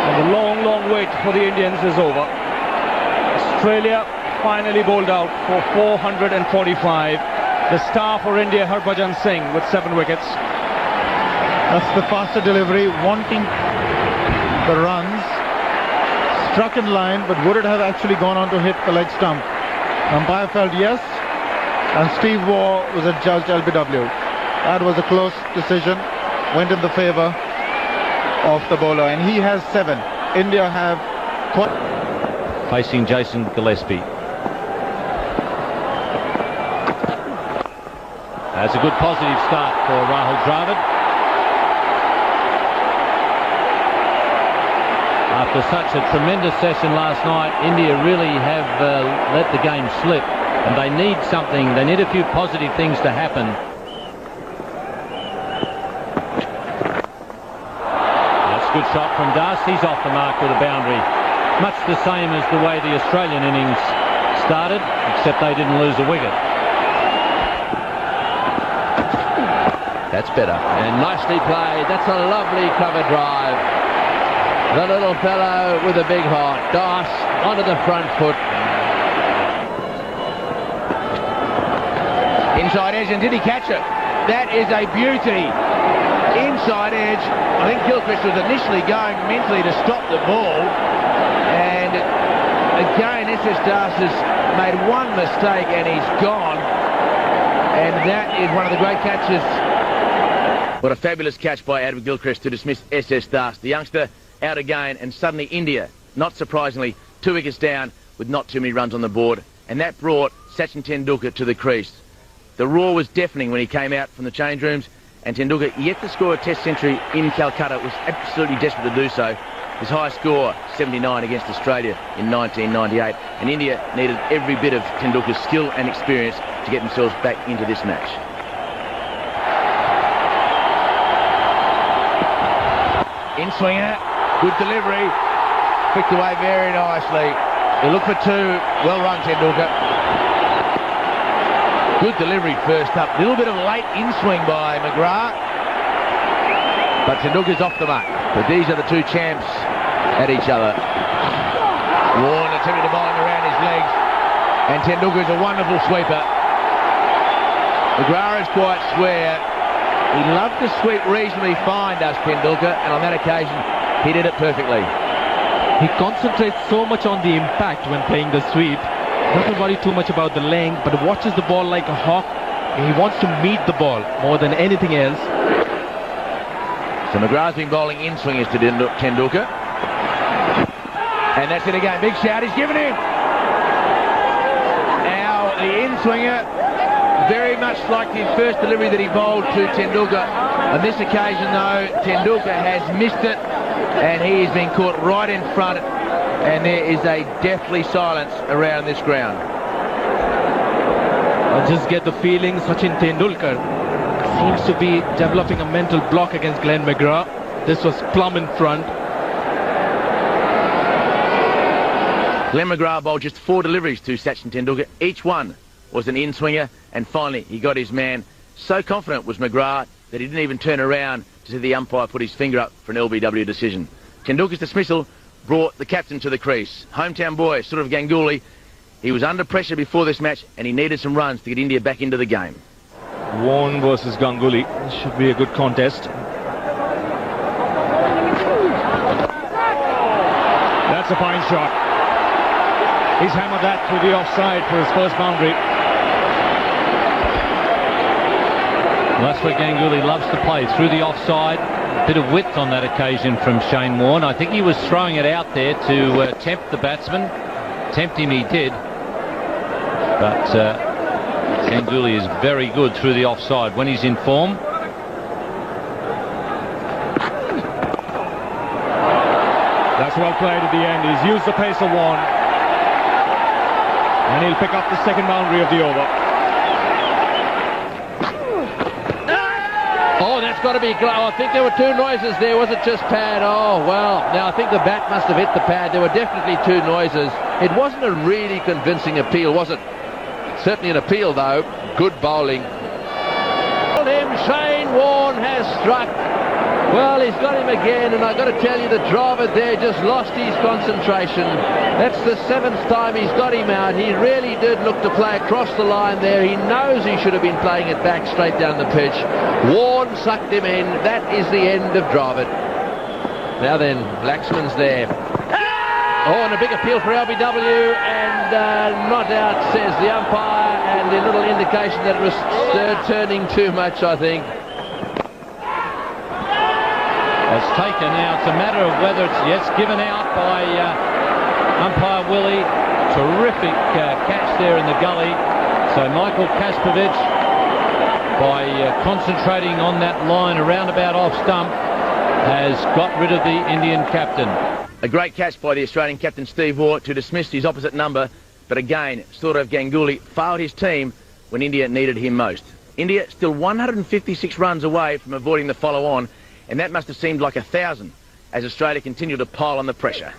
And the long, long wait for the Indians is over. Australia finally bowled out for 445. The star for India, Harbhajan Singh, with 7 wickets.
That's the faster delivery, wanting the runs. Struck in line, but would it have actually gone on to hit the leg stump? Umpire felt yes, and Steve Waugh was adjudged LBW. That was a close decision, went in the favour of the bowler, and he has 7. India have
facing Jason Gillespie. That's a good positive start for Rahul Dravid. After such a tremendous session last night, India really have let the game slip, and they need something. They need a few positive things to happen. That's a good shot from Das. He's off the mark with a boundary. Much the same as the way the Australian innings started, except they didn't lose a wicket.
That's better. And nicely played. That's a lovely cover drive. The little fellow with a big heart. Das onto the front foot. Inside edge, and did he catch it? That is a beauty. Inside edge. I think Gilchrist was initially going mentally to stop the ball. And again, SS Das has made one mistake and he's gone. And that is one of the great catches. What a fabulous catch by Adam Gilchrist to dismiss SS Das. The youngster out again, and suddenly India, not surprisingly, 2 wickets down with not too many runs on the board, and that brought Sachin Tendulkar to the crease. The roar was deafening when he came out from the change rooms, and Tendulkar, yet to score a test century in Calcutta, was absolutely desperate to do so. His high score, 79 against Australia in 1998, and India needed every bit of Tendulkar's skill and experience to get themselves back into this match. In swinger. Good delivery, flicked away very nicely. He looked for 2, well run Tendulkar. Good delivery first up, little bit of late in-swing by McGrath. But Tendulkar's off the mark. But these are the 2 champs at each other. Warren attempted to bowl him around his legs, and Tendulkar's a wonderful sweeper. McGrath is quite square. He loved to sweep reasonably fine, does Tendulkar, and on that occasion, he did it perfectly.
He concentrates so much on the impact when playing the sweep. Doesn't worry too much about the length, but watches the ball like a hawk. He wants to meet the ball more than anything else.
So McGrath's been bowling in swingers to Tendulkar. And that's it again. Big shout. He's given him. Now the in-swinger, very much like the first delivery that he bowled to Tendulkar. On this occasion, though, Tendulkar has missed it, and he has been caught right in front, and there is a deathly silence around this ground.
I just get the feeling Sachin Tendulkar seems to be developing a mental block against Glenn McGrath. This was plumb in front.
Glenn McGrath bowled just 4 deliveries to Sachin Tendulkar. Each one was an in-swinger, and finally he got his man. So confident was McGrath that he didn't even turn around to see the umpire put his finger up for an LBW decision. Tendulkar's dismissal brought the captain to the crease. Hometown boy, sort of Ganguly. He was under pressure before this match, and he needed some runs to get India back into the game.
Warren versus Ganguly. This should be a good contest. That's a fine shot. He's hammered that through the offside for his first boundary.
Well, that's where Ganguly loves to play, through the offside. A bit of width on that occasion from Shane Warne. I think he was throwing it out there to tempt the batsman. Tempt him he did. But Ganguly is very good through the offside when he's in form.
That's well played at the end. He's used the pace of Warne. And he'll pick up the second boundary of the over.
Oh, that's got to be... I think there were two noises there. Was it just pad? Oh, well. Now, I think the bat must have hit the pad. There were definitely two noises. It wasn't a really convincing appeal, was it? Certainly an appeal, though. Good bowling. Shane Warne has struck. Well, he's got him again, and I've got to tell you, the driver there just lost his concentration. That's the 7th time he's got him out. He really did look to play across the line there. He knows he should have been playing it back straight down the pitch. Warne sucked him in. That is the end of Dravid. Now then, Blacksman's there. Oh, and a big appeal for LBW, and not out, says the umpire, and a little indication that it was turning too much, I think.
Has taken now. It's a matter of whether it's, yes, given out by umpire Willie. Terrific catch there in the gully. So Michael Kaspovic, by concentrating on that line around about off stump, has got rid of the Indian captain.
A great catch by the Australian captain Steve Waugh to dismiss his opposite number, but again, Saurav Ganguly failed his team when India needed him most. India still 156 runs away from avoiding the follow-on, and that must have seemed like 1,000 as Australia continued to pile on the pressure.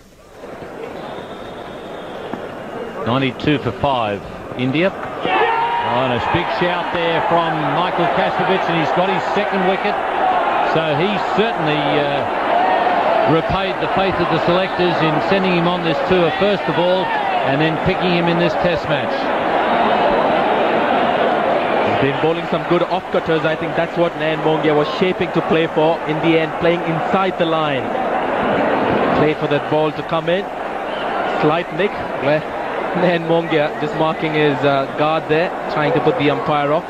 92 for 5, India. Oh, and a big shout there from Michael Kaspovic, and he's got his second wicket. So he certainly repaid the faith of the selectors in sending him on this tour first of all, and then picking him in this test match.
He's been bowling some good off-cutters. I think that's what Nayan Mongia was shaping to play for. In the end, playing inside the line. Play for that ball to come in. Slight nick where Nayan Mongia just marking his guard there, trying to put the umpire off.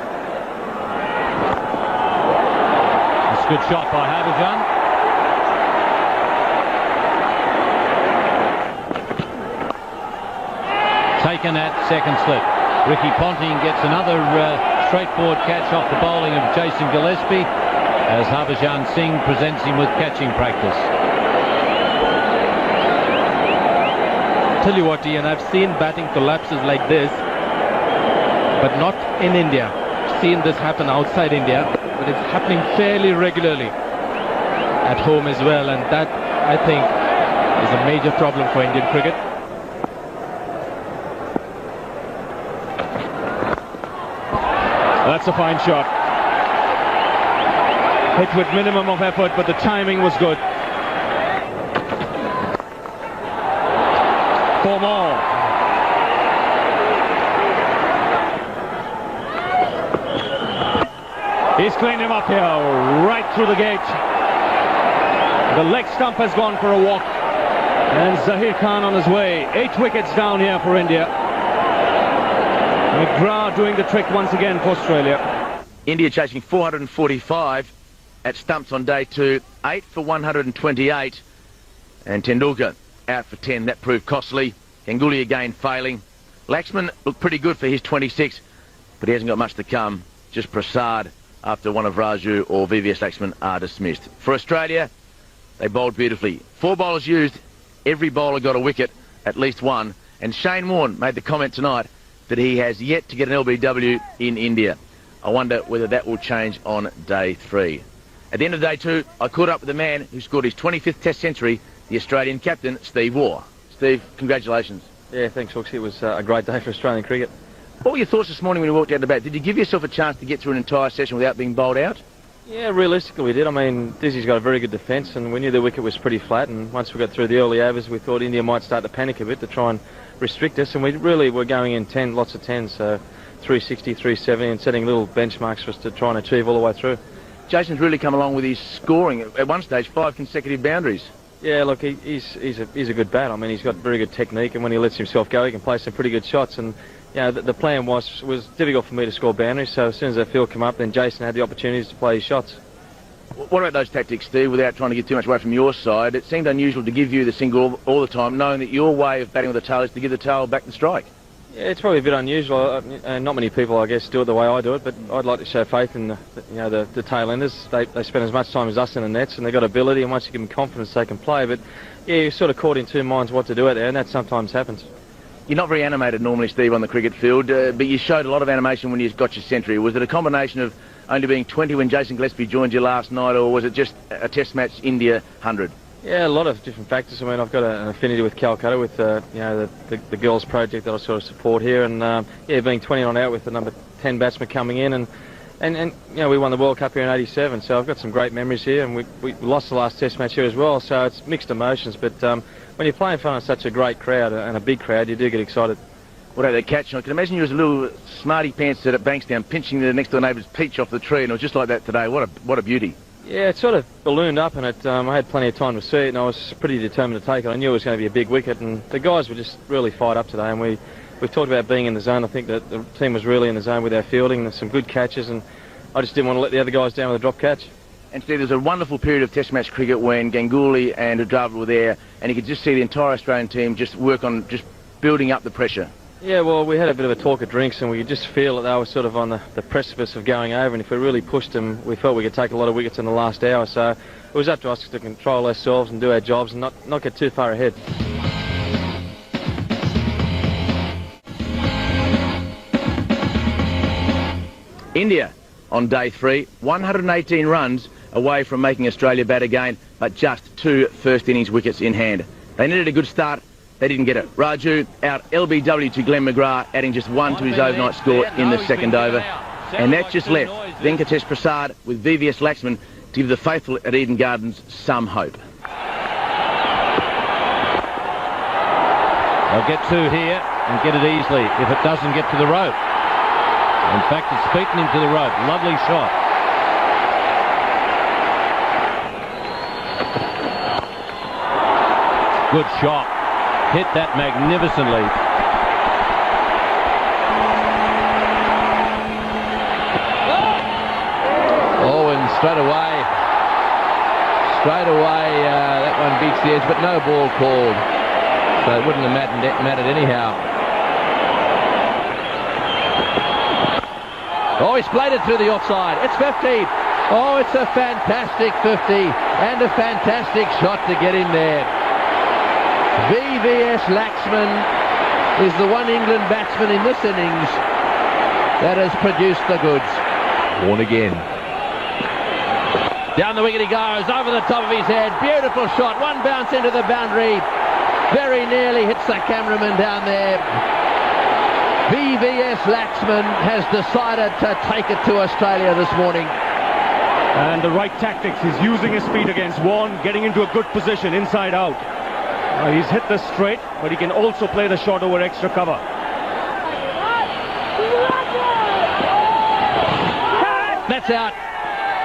It's a good shot by Harbhajan. Taken at second slip. Ricky Ponting gets another straightforward catch off the bowling of Jason Gillespie as Harbhajan Singh presents him with catching practice.
Tell you what, Ian, I've seen batting collapses like this, but not in India. I've seen this happen outside India, but it's happening fairly regularly at home as well, and that, I think, is a major problem for Indian cricket.
That's a fine shot. Hit with minimum of effort, but the timing was good. 4 more. He's cleaned him up here, right through the gate. The leg stump has gone for a walk. And Zahir Khan on his way. 8 wickets down here for India. McGrath doing the trick once again for Australia.
India chasing 445 at stumps on day 2, 8 for 128, and Tendulkar out for 10. That proved costly. Ganguly again failing. Laxman looked pretty good for his 26, but he hasn't got much to come. Just Prasad after one of Raju or VVS Laxman are dismissed. For Australia, they bowled beautifully. 4 bowlers used. Every bowler got a wicket, at least one. And Shane Warne made the comment tonight that he has yet to get an LBW in India. I wonder whether that will change on day 3. At the end of day 2, I caught up with the man who scored his 25th Test century, the Australian captain, Steve Waugh. Steve, congratulations.
Yeah, thanks, Hooksy. It was a great day for Australian cricket.
What were your thoughts this morning when you walked out the bat? Did you give yourself a chance to get through an entire session without being bowled out?
Yeah, realistically we did. I mean, Dizzy's got a very good defence, and we knew the wicket was pretty flat, and once we got through the early overs, we thought India might start to panic a bit to try and restrict us, and we really were going in 10, lots of 10s, so 360, 370, and setting little benchmarks for us to try and achieve all the way through.
Jason's really come along with his scoring. At one stage, 5 consecutive boundaries.
Yeah, look, he's a good bat. I mean, he's got very good technique, and when he lets himself go, he can play some pretty good shots. And you know, the plan was difficult for me to score boundaries. So as soon as that field came up, then Jason had the opportunities to play his shots.
What about those tactics, Steve? Without trying to get too much away from your side, it seemed unusual to give you the single all the time, knowing that your way of batting with the tail is to give the tail back the strike.
Yeah, it's probably a bit unusual. Not many people, I guess, do it the way I do it, but I'd like to show faith in the tail enders. They spend as much time as us in the nets, and they've got ability, and once you give them confidence, they can play. But yeah, you're sort of caught in two minds what to do out there, and that sometimes happens.
You're not very animated normally, Steve, on the cricket field, but you showed a lot of animation when you got your century. Was it a combination of only being 20 when Jason Gillespie joined you last night, or was it just a Test match India 100?
Yeah, a lot of different factors. I mean, I've got an affinity with Calcutta, with the girls' project that I sort of support here, and yeah, being 20 on out with the number 10 batsman coming in, and we won the World Cup here in '87, so I've got some great memories here, and we lost the last Test match here as well, so it's mixed emotions. But when you're playing in front of such a great crowd and a big crowd, you do get excited.
What about that catch? I can imagine you was a little smarty pants at Bankstown, pinching the next door neighbour's peach off the tree, and it was just like that today. What a beauty.
Yeah, it sort of ballooned up, and I had plenty of time to see it, and I was pretty determined to take it. I knew it was going to be a big wicket, and the guys were just really fired up today, and we've talked about being in the zone. I think that the team was really in the zone with our fielding. There's some good catches, and I just didn't want to let the other guys down with a drop catch.
And Steve, there's a wonderful period of Test match cricket when Ganguly and Dravid were there, and you could just see the entire Australian team just work on just building up the pressure.
Yeah, well, we had a bit of a talk of drinks, and we could just feel that they were sort of on the precipice of going over, and if we really pushed them, we felt we could take a lot of wickets in the last hour, so it was up to us to control ourselves and do our jobs and not get too far ahead.
India on day 3, 118 runs away from making Australia bat again, but just 2 first innings wickets in hand. They needed a good start. They didn't get it. Raju out LBW to Glenn McGrath, adding just 1 to his overnight score in the second over. And that just left Venkatesh Prasad with VVS Laxman to give the faithful at Eden Gardens some hope.
They'll get 2 here and get it easily if it doesn't get to the rope. In fact, it's beaten him to the rope. Lovely shot. Good shot. Hit that magnificently.
Oh, and straight away, that one beats the edge, but no ball called. So it wouldn't have mattered anyhow. Oh, he's played it through the offside. It's 50. Oh, it's a fantastic 50 and a fantastic shot to get him there. VVS Laxman is the one England batsman in this innings that has produced the goods. Warn again. Down the wicket he goes, over the top of his head. Beautiful shot. One bounce into the boundary. Very nearly hits the cameraman down there. VVS Laxman has decided to take it to Australia this morning.
And the right tactics. He's using his feet against Warne, getting into a good position inside out. He's hit this straight, but he can also play the shot over extra cover.
That's out.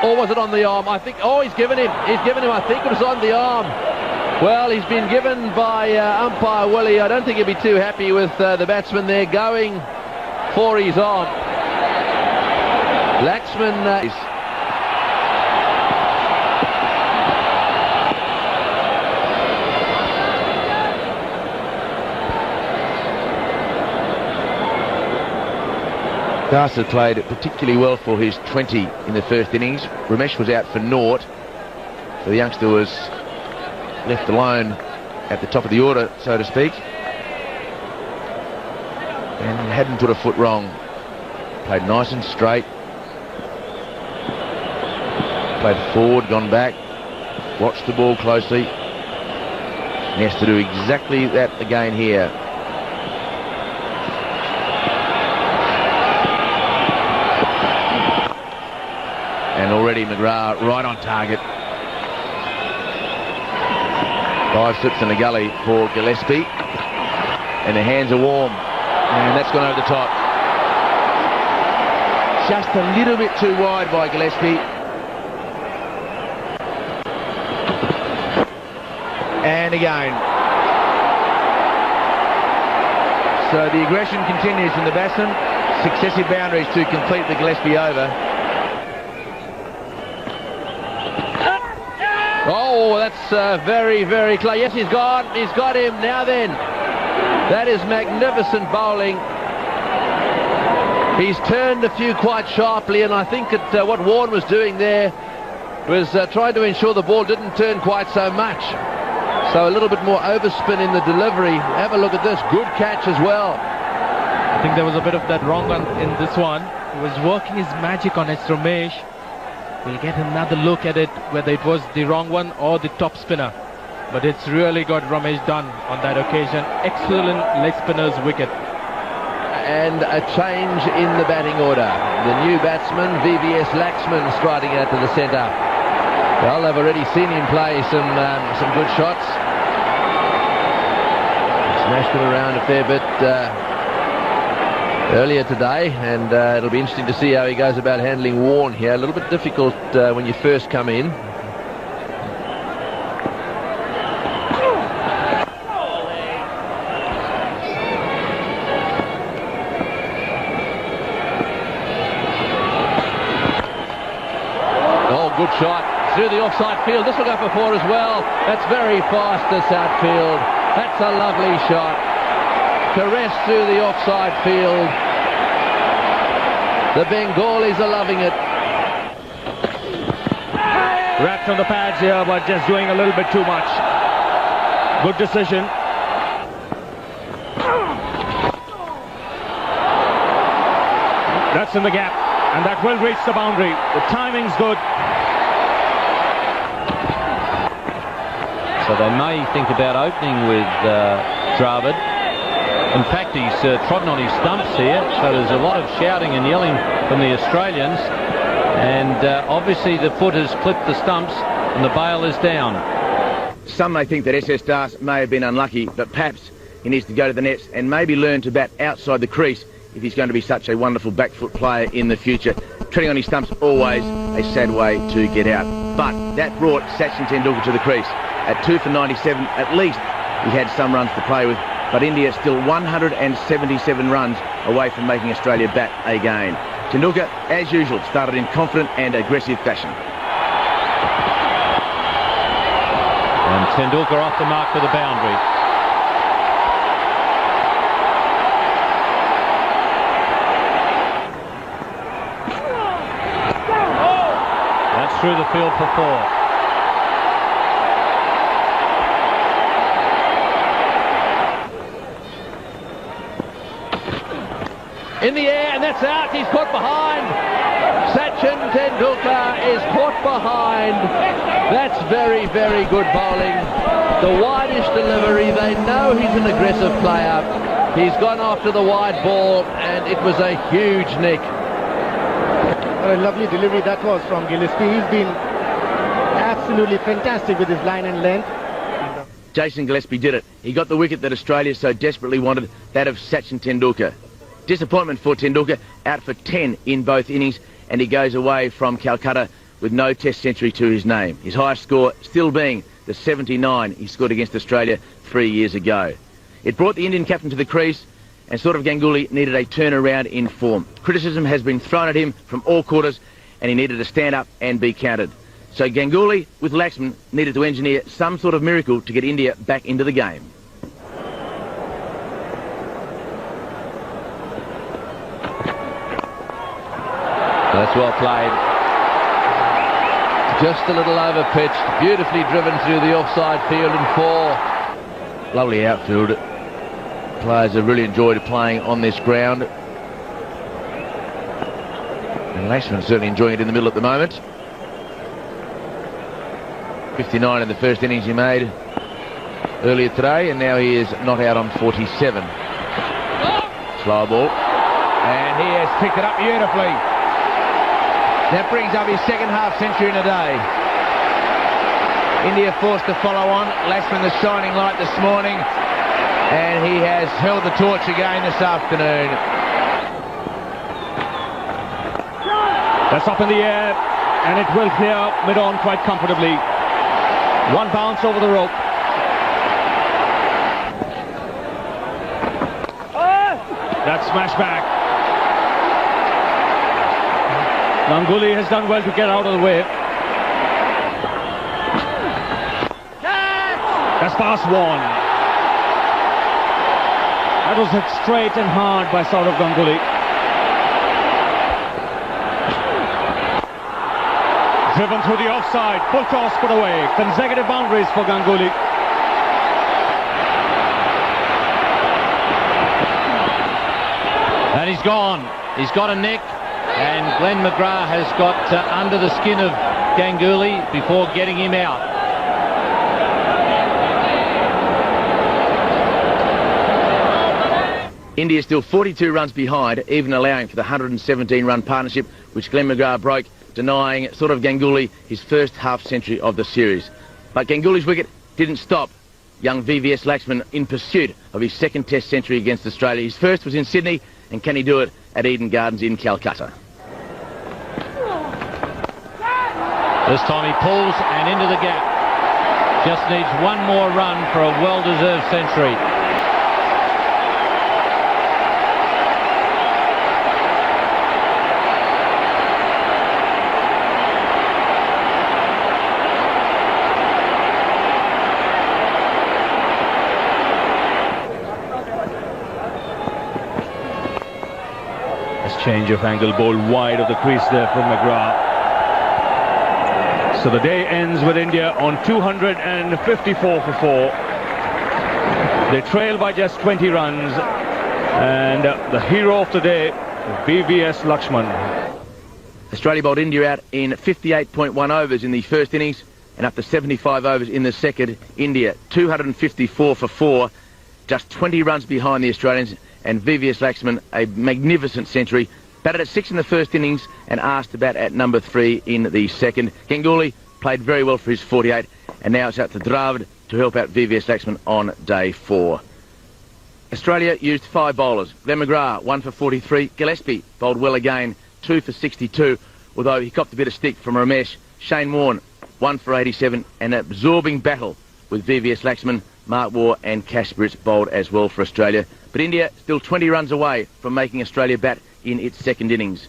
Or was it on the arm? I think, he's given him, I think it was on the arm. Well, he's been given by umpire Willie. I don't think he'll be too happy with the batsman there going for his arm. Laxman Darcy played particularly well for his 20 in the first innings. Ramesh was out for naught, so the youngster was left alone at the top of the order, so to speak, and hadn't put a foot wrong. Played nice and straight, played forward, gone back, watched the ball closely. He has to do exactly that again here. And already McGrath right on target. 5 slips in the gully for Gillespie. And the hands are warm. And that's gone over the top. Just a little bit too wide by Gillespie. And again. So the aggression continues from the batsman. Successive boundaries to complete the Gillespie over. Oh, that's very, very close. Yes, he's got him. Now then, that is magnificent bowling. He's turned a few quite sharply, and I think that what Warne was doing there was trying to ensure the ball didn't turn quite so much. So a little bit more overspin in the delivery. Have a look at this. Good catch as well.
I think there was a bit of that wrong in this one. He was working his magic on S. Ramesh. We'll get another look at it, whether it was the wrong one or the top spinner. But it's really got Ramesh done on that occasion. Excellent leg spinner's wicket.
And a change in the batting order. The new batsman, VVS Laxman, striding out to the centre. Well, they've already seen him play some good shots. Smashed them around a fair bit earlier today, and it'll be interesting to see how he goes about handling Warne here. A little bit difficult when you first come in. Good shot through the offside field. This will go for 4 as well. That's very fast, this outfield. That's a lovely shot. Caress through the offside field. The Bengalis are loving it.
Wrapped on the pads here, but just doing a little bit too much. Good decision. That's in the gap, and that will reach the boundary. The timing's good.
So they may think about opening with Dravid. In fact, he's trodden on his stumps here, so there's a lot of shouting and yelling from the Australians. And obviously the foot has clipped the stumps and the bail is down.
Some may think that SS Das may have been unlucky, but perhaps he needs to go to the nets and maybe learn to bat outside the crease if he's going to be such a wonderful back foot player in the future. Treading on his stumps, always a sad way to get out. But that brought Sachin Tendulkar to the crease. At 2 for 97, at least he had some runs to play with, but India still 177 runs away from making Australia bat again. Tendulkar, as usual, started in confident and aggressive fashion.
And Tendulkar off the mark for the boundary. That's through the field for 4.
In the air, and that's out. He's caught behind. Sachin Tendulkar is caught behind. That's very, very good bowling. The widest delivery. They know he's an aggressive player. He's gone after the wide ball, and it was a huge nick.
What a lovely delivery that was from Gillespie. He's been absolutely fantastic with his line and length.
Jason Gillespie did it. He got the wicket that Australia so desperately wanted, that of Sachin Tendulkar. Disappointment for Tendulkar, out for 10 in both innings, and he goes away from Calcutta with no test century to his name. His highest score still being the 79 he scored against Australia 3 years ago. It brought the Indian captain to the crease, and Saurav Ganguly needed a turnaround in form. Criticism has been thrown at him from all quarters, and he needed to stand up and be counted. So Ganguly, with Laxman, needed to engineer some sort of miracle to get India back into the game.
That's well played. Just a little over-pitched, beautifully driven through the offside field in 4. Lovely outfield. Players have really enjoyed playing on this ground. And Laxman's certainly enjoying it in the middle at the moment. 59 in the first innings he made earlier today, and now he is not out on 47. Slow ball. And he has picked it up beautifully. That brings up his second half century in a day. India forced to follow on. Laxman the shining light this morning, and he has held the torch again this afternoon.
That's up in the air, and it will clear mid-on quite comfortably. One bounce over the rope. That smash back. Ganguly has done well to get out of the way. That's past 1. That was hit straight and hard by Saurav Ganguly. Driven through the offside, full toss put away. Consecutive boundaries for Ganguly.
And he's gone. He's got a nick. And Glenn McGrath has got under the skin of Ganguly before getting him out.
India still 42 runs behind, even allowing for the 117-run partnership which Glenn McGrath broke, denying Saurav Ganguly his first half-century of the series. But Ganguly's wicket didn't stop young VVS Laxman in pursuit of his second Test century against Australia. His first was in Sydney, and can he do it at Eden Gardens in Calcutta?
This time he pulls and into the gap. Just needs one more run for a well-deserved century.
Change of angle, ball wide of the crease there from McGrath. So the day ends with India on 254 for 4. They trail by just 20 runs, and the hero of the day, VVS Laxman.
Australia bowled India out in 58.1 overs in the first innings and up to 75 overs in the second. India 254 for 4, just 20 runs behind the Australians, and VVS Laxman a magnificent century. Batted at 6 in the first innings and asked to bat at number 3 in the second. Ganguly played very well for his 48, and now it's out to Dravid to help out VVS Laxman on day 4. Australia used 5 bowlers. Glenn McGrath 1 for 43. Gillespie bowled well again, 2 for 62, although he copped a bit of stick from Ramesh. Shane Warne 1 for 87, an absorbing battle with VVS Laxman. Mark Waugh and Cash Brits bowled as well for Australia. But India still 20 runs away from making Australia bat in its second innings.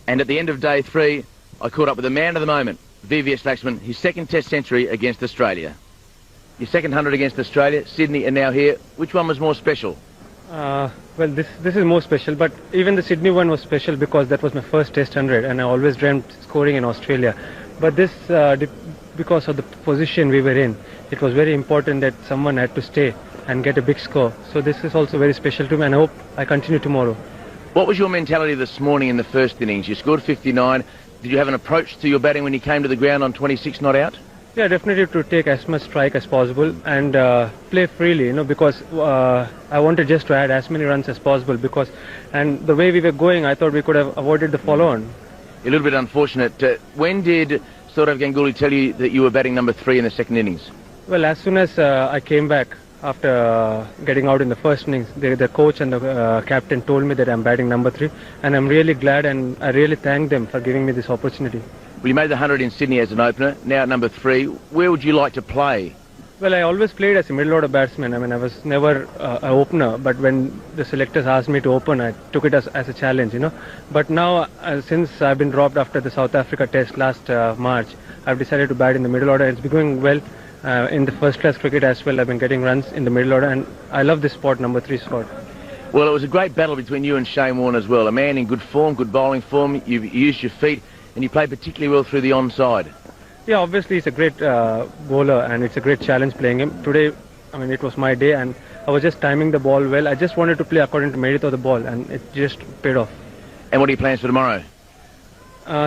And at the end of day 3, I caught up with the man of the moment, VVS Laxman, his second Test century against Australia. Your second 100 against Australia, Sydney and now here. Which one was more special?
Well, this is more special, but even the Sydney one was special because that was my first Test 100 and I always dreamt scoring in Australia. But this, because of the position we were in, it was very important that someone had to stay and get a big score. So this is also very special to me, and I hope I continue tomorrow.
What was your mentality this morning in the first innings? You scored 59. Did you have an approach to your batting when you came to the ground on 26 not out?
Yeah, definitely to take as much strike as possible and play freely, because I wanted just to add as many runs as possible and the way we were going, I thought we could have avoided the follow-on.
A little bit unfortunate. When did Saurav Ganguly tell you that you were batting number 3 in the second innings?
Well, as soon as I came back after getting out in the first innings, the coach and the captain told me that I'm batting number 3, and I'm really glad and I really thank them for giving me this opportunity.
Well, you made the 100 in Sydney as an opener, now at number 3. Where would you like to play?
Well, I always played as a middle order batsman. I mean, I was never an opener, but when the selectors asked me to open, I took it as a challenge, But now, since I've been dropped after the South Africa test last March, I've decided to bat in the middle order. It's been going well. In the first class cricket as well, I've been getting runs in the middle order, and I love this spot, number 3 spot.
Well, it was a great battle between you and Shane Warne as well. A man in good form, good bowling form. You used your feet, and you played particularly well through the onside.
Yeah, obviously he's a great bowler, and it's a great challenge playing him. Today, I mean, it was my day, and I was just timing the ball well. I just wanted to play according to merit of the ball, and it just paid off.
And what are your plans for tomorrow?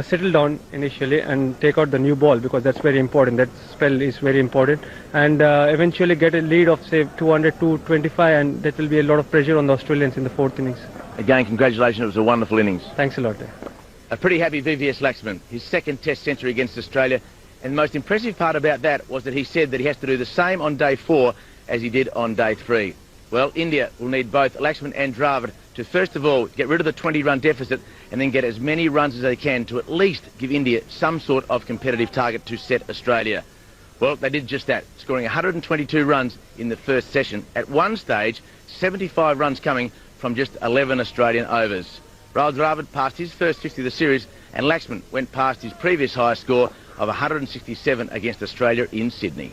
Settle down initially and take out the new ball, because that's very important. That spell is very important, and eventually get a lead of say 200, 225, and that will be a lot of pressure on the Australians in the 4th innings.
Again, congratulations, it was a wonderful innings.
Thanks a lot.
A pretty happy VVS Laxman, his second Test century against Australia, and the most impressive part about that was that he said that he has to do the same on day 4 as he did on day 3. Well, India will need both Laxman and Dravid to first of all get rid of the 20-run deficit and then get as many runs as they can to at least give India some sort of competitive target to set Australia. Well, they did just that, scoring 122 runs in the first session. At one stage, 75 runs coming from just 11 Australian overs. Rahul Dravid passed his first 50 of the series, and Laxman went past his previous highest score of 167 against Australia in Sydney.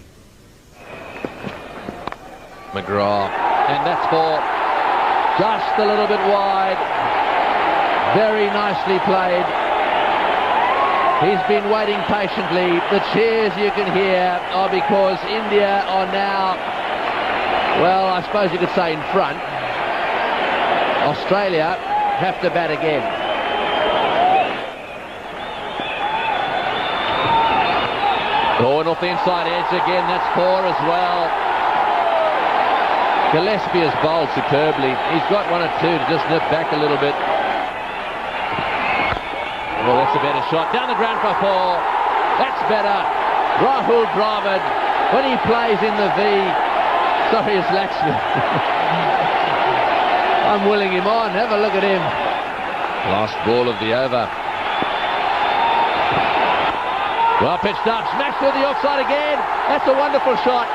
McGrath, and that's for just a little bit wide. Very nicely played. He's been waiting patiently. The cheers you can hear are because India are now, well, I suppose you could say in front. Australia have to bat again.
Oh, and off the inside edge again, that's 4 as well. Gillespie has bowled superbly. He's got 1 or 2 to just nip back a little bit. Well, that's a better shot. Down the ground for 4. That's better. Rahul Dravid, when he plays in the V. Sorry, it's Laxman. I'm willing him on. Have a look at him. Last ball of the over. Well pitched up. Smashed through the offside again. That's a wonderful shot.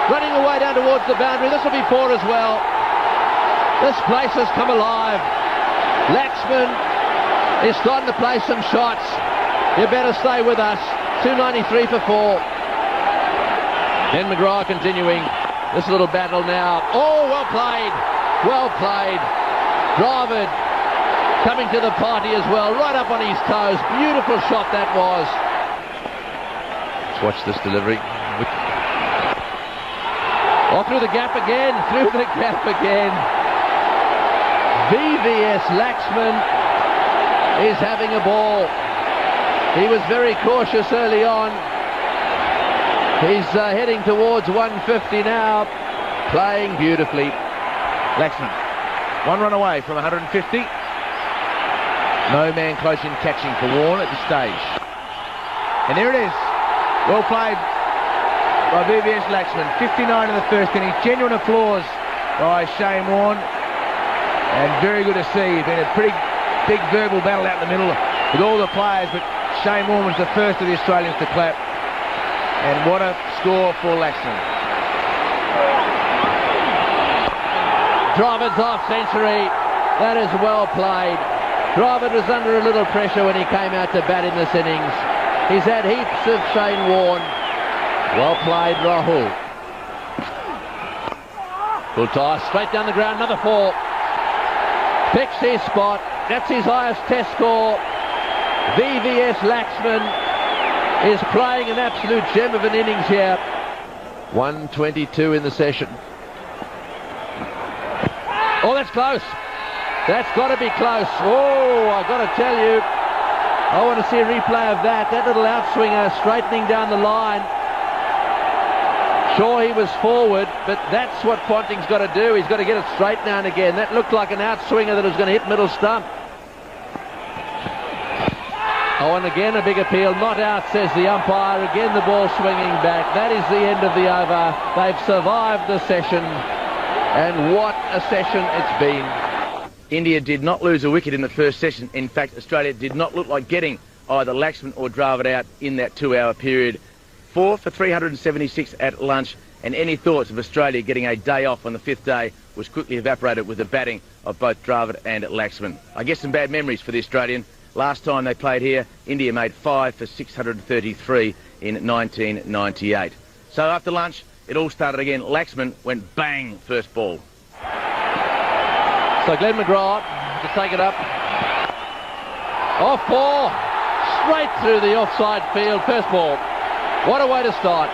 Running away down towards the boundary. This will be 4 as well. This place has come alive. Laxman is starting to play some shots. You better stay with us. 293 for 4. Then McGrath continuing. This little battle now. Oh, well played. Well played. Dravid coming to the party as well. Right up on his toes. Beautiful shot that was. Let's watch this delivery. Oh, through the gap again. Through the gap again. VVS Laxman is having a ball. He was very cautious early on. He's heading towards 150 now. Playing beautifully.
Laxman, 1 run away from 150. No man close in catching for Warne at this stage. And there it is. Well played by VVS Laxman. 59 in the first inning. Genuine applause by Shane Warne. And very good to see. It's been a pretty big verbal battle out in the middle with all the players, but Shane Warne was the first of the Australians to clap. And what a score for Laxman.
Dravid's half century. That is well played. Dravid was under a little pressure when he came out to bat in this innings. He's had heaps of Shane Warne. Well played, Rahul. Full toss, straight down the ground, another 4. Picks his spot. That's his highest test score. VVS Laxman is playing an absolute gem of an innings here. 122 in the session. Oh, that's close. That's got to be close. Oh, I've got to tell you, I want to see a replay of that. That little outswinger straightening down the line. Sure, he was forward, but that's what Ponting's got to do. He's got to get it straight now and again. That looked like an outswinger that was going to hit middle stump. Oh, and again a big appeal. Not out, says the umpire. Again the ball swinging back. That is the end of the over. They've survived the session. And what a session it's been.
India did not lose a wicket in the first session. In fact, Australia did not look like getting either Laxman or Dravid out in that 2-hour period. 4 for 376 at lunch, and any thoughts of Australia getting a day off on the 5th day was quickly evaporated with the batting of both Dravid and Laxman. I guess some bad memories for the Australian. Last time they played here, India made 5 for 633 in 1998. So after lunch, it all started again. Laxman went bang first ball.
So Glenn McGrath to take it up. Off ball. Straight through the offside field. First ball. What a way to start.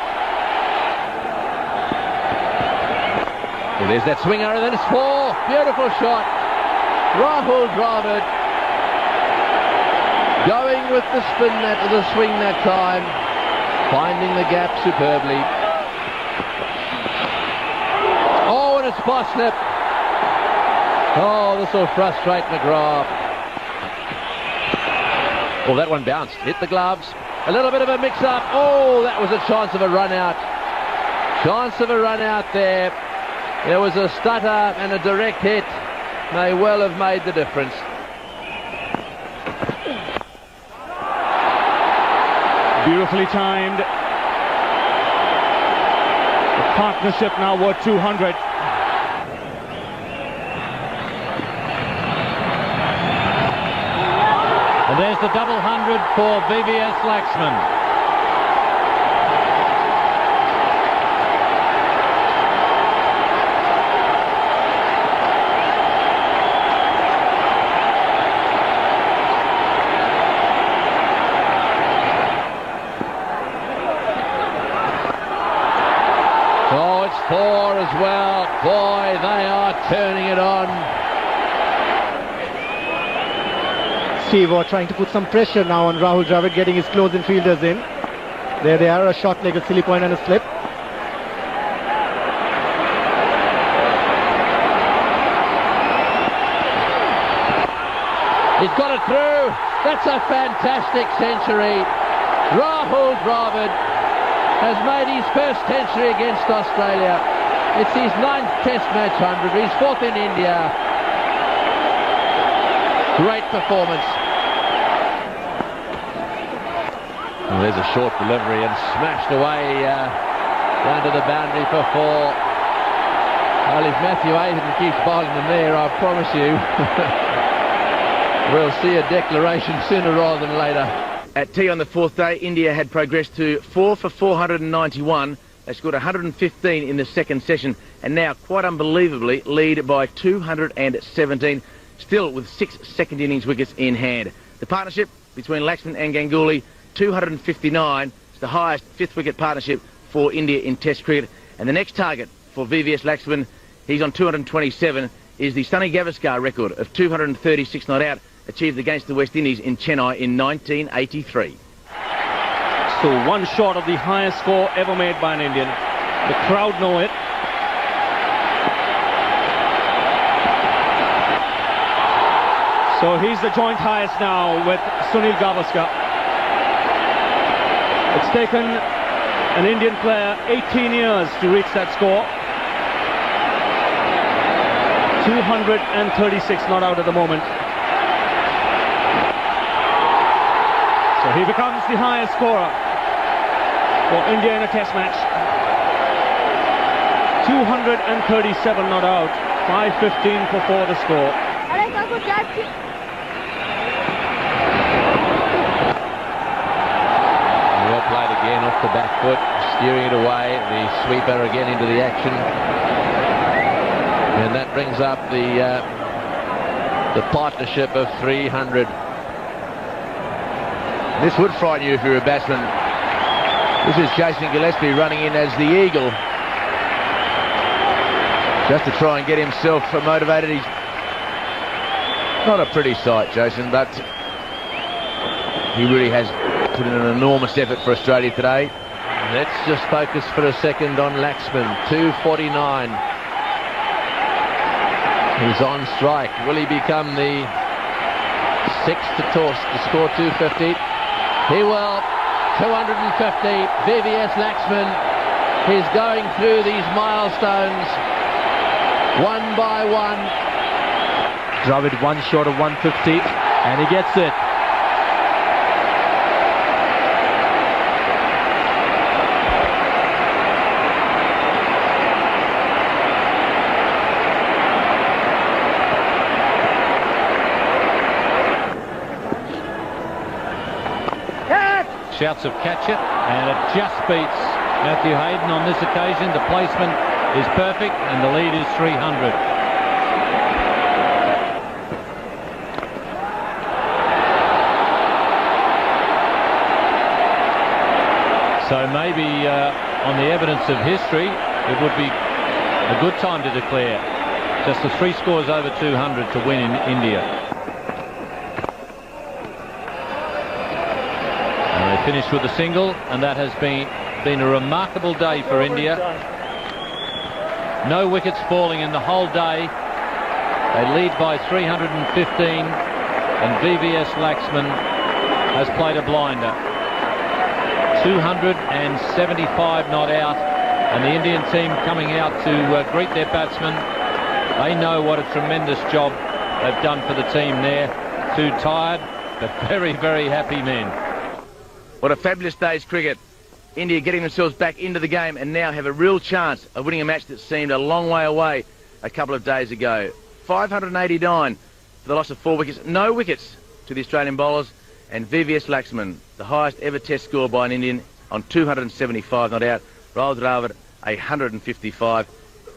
Well, there's that swinger and then it's 4. Beautiful shot. Rahul Dravid going with the spin, the swing that time. Finding the gap superbly. Oh, and it's spot slip. Oh, this will frustrate McGrath. Oh, that one bounced. Hit the gloves. A little bit of a mix-up. Oh, that was a chance of a run-out. Chance of a run-out there. There was a stutter and a direct hit. May well have made the difference.
Beautifully timed. The partnership now worth 200.
And there's the double 100 for VVS Laxman.
Oh, it's 4 as well. Boy, they are turning it on.
Steve Waugh trying to put some pressure now on Rahul Dravid, getting his close-in fielders in. There they are, a short leg, a silly point and a slip.
He's got it through. That's a fantastic century. Rahul Dravid has made his first century against Australia. It's his 9th Test match 100. He's 4th in India. Great performance. Well, there's a short delivery and smashed away down to the boundary for 4. Well, if Matthew Atherton keeps bowling them there, I promise you, we'll see a declaration sooner rather than later. At tea on the 4th day, India had progressed to 4 for 491. They scored 115 in the second session and now, quite unbelievably, lead by 217, still with 6 second innings wickets in hand. The partnership between Laxman and Ganguly, 259, is the highest 5th wicket partnership for India in Test cricket. And the next target for VVS Laxman, he's on 227, is the Sunny Gavaskar record of 236 not out, achieved against the West Indies in Chennai in 1983.
So one short of the highest score ever made by an Indian. The crowd know it. So he's the joint highest now with Sunil Gavaskar. It's taken an Indian player 18 years to reach that score. 236 not out at the moment. So he becomes the highest scorer for India in a Test match. 237 not out, 515 for 4 the score.
Well played again off the back foot, steering it away, the sweeper again into the action. And that brings up the partnership of 300. This would frighten you if you're a batsman. This is Jason Gillespie running in as the Eagle, just to try and get himself motivated. He's not a pretty sight, Jason, but he really has put in an enormous effort for Australia today. Let's just focus for a second on Laxman. 249. He's on strike. Will he become the 6th to toss to score 250? He will. 250. VVS Laxman is going through these milestones one by one.
Dravid one short of 150 and he gets it.
Shouts of catch it, and it just beats Matthew Hayden on this occasion. The placement is perfect and the lead is 300. So maybe on the evidence of history, it would be a good time to declare just the 3 scores over 200 to win in India. Finished with a single, and that has been a remarkable day for India. No wickets falling in the whole day. They lead by 315, and VVS Laxman has played a blinder. 275 not out, and the Indian team coming out to greet their batsmen. They know what a tremendous job they've done for the team there. 2 tired, but very, very happy men.
What a fabulous day's cricket. India getting themselves back into the game and now have a real chance of winning a match that seemed a long way away a couple of days ago. 589 for the loss of 4 wickets. No wickets to the Australian bowlers, and VVS Laxman, the highest ever Test score by an Indian, on 275 not out. Rahul Dravid 155,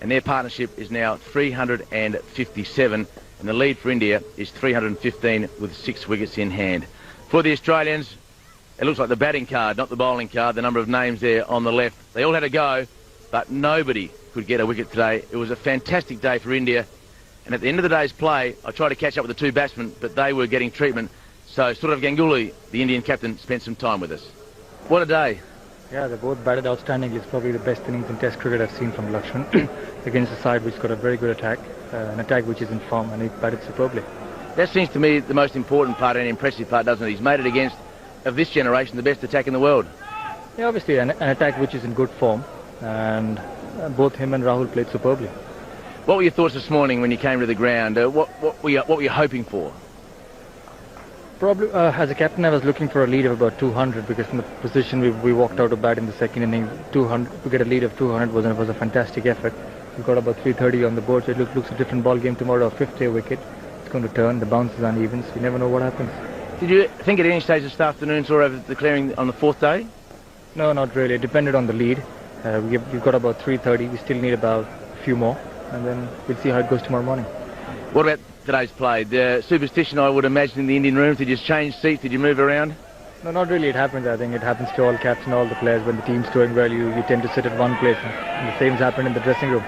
and their partnership is now 357, and the lead for India is 315 with 6 wickets in hand. For the Australians, it looks like the batting card, not the bowling card, the number of names there on the left. They all had a go, but nobody could get a wicket today. It was a fantastic day for India. And at the end of the day's play, I tried to catch up with the 2 batsmen, but they were getting treatment. So Sourav Ganguly, the Indian captain, spent some time with us. What a day.
Yeah, they both batted outstandingly. It's probably the best innings in Test cricket I've seen from Lakshman against a side which got a very good attack, an attack which is in form, and he batted superbly.
That seems to me the most important part and impressive part, doesn't it? He's made it against, of this generation, the best attack in the world.
Yeah, obviously an attack which is in good form, and both him and Rahul played superbly.
What were your thoughts this morning when you came to the ground? What were you hoping for?
Probably, as a captain, I was looking for a lead of about 200 because in the position we walked out of bat in the second inning, 200 to get a lead of 200 was a fantastic effort. We got about 330 on the board, so it looks a different ball game tomorrow. 50 wicket, it's going to turn. The bounce is uneven, so you never know what happens.
Did you think at any stage this afternoon saw over declaring on the fourth day?
No, not really. It depended on the lead. We've got about 330. We still need about a few more, and then we'll see how it goes tomorrow morning.
What about today's play? The superstition, I would imagine, in the Indian rooms, did you change seats? Did you move around?
No, not really. It happens. I think it happens to all captains and all the players. When the team's doing well, you tend to sit at one place, and the same's happened in the dressing room.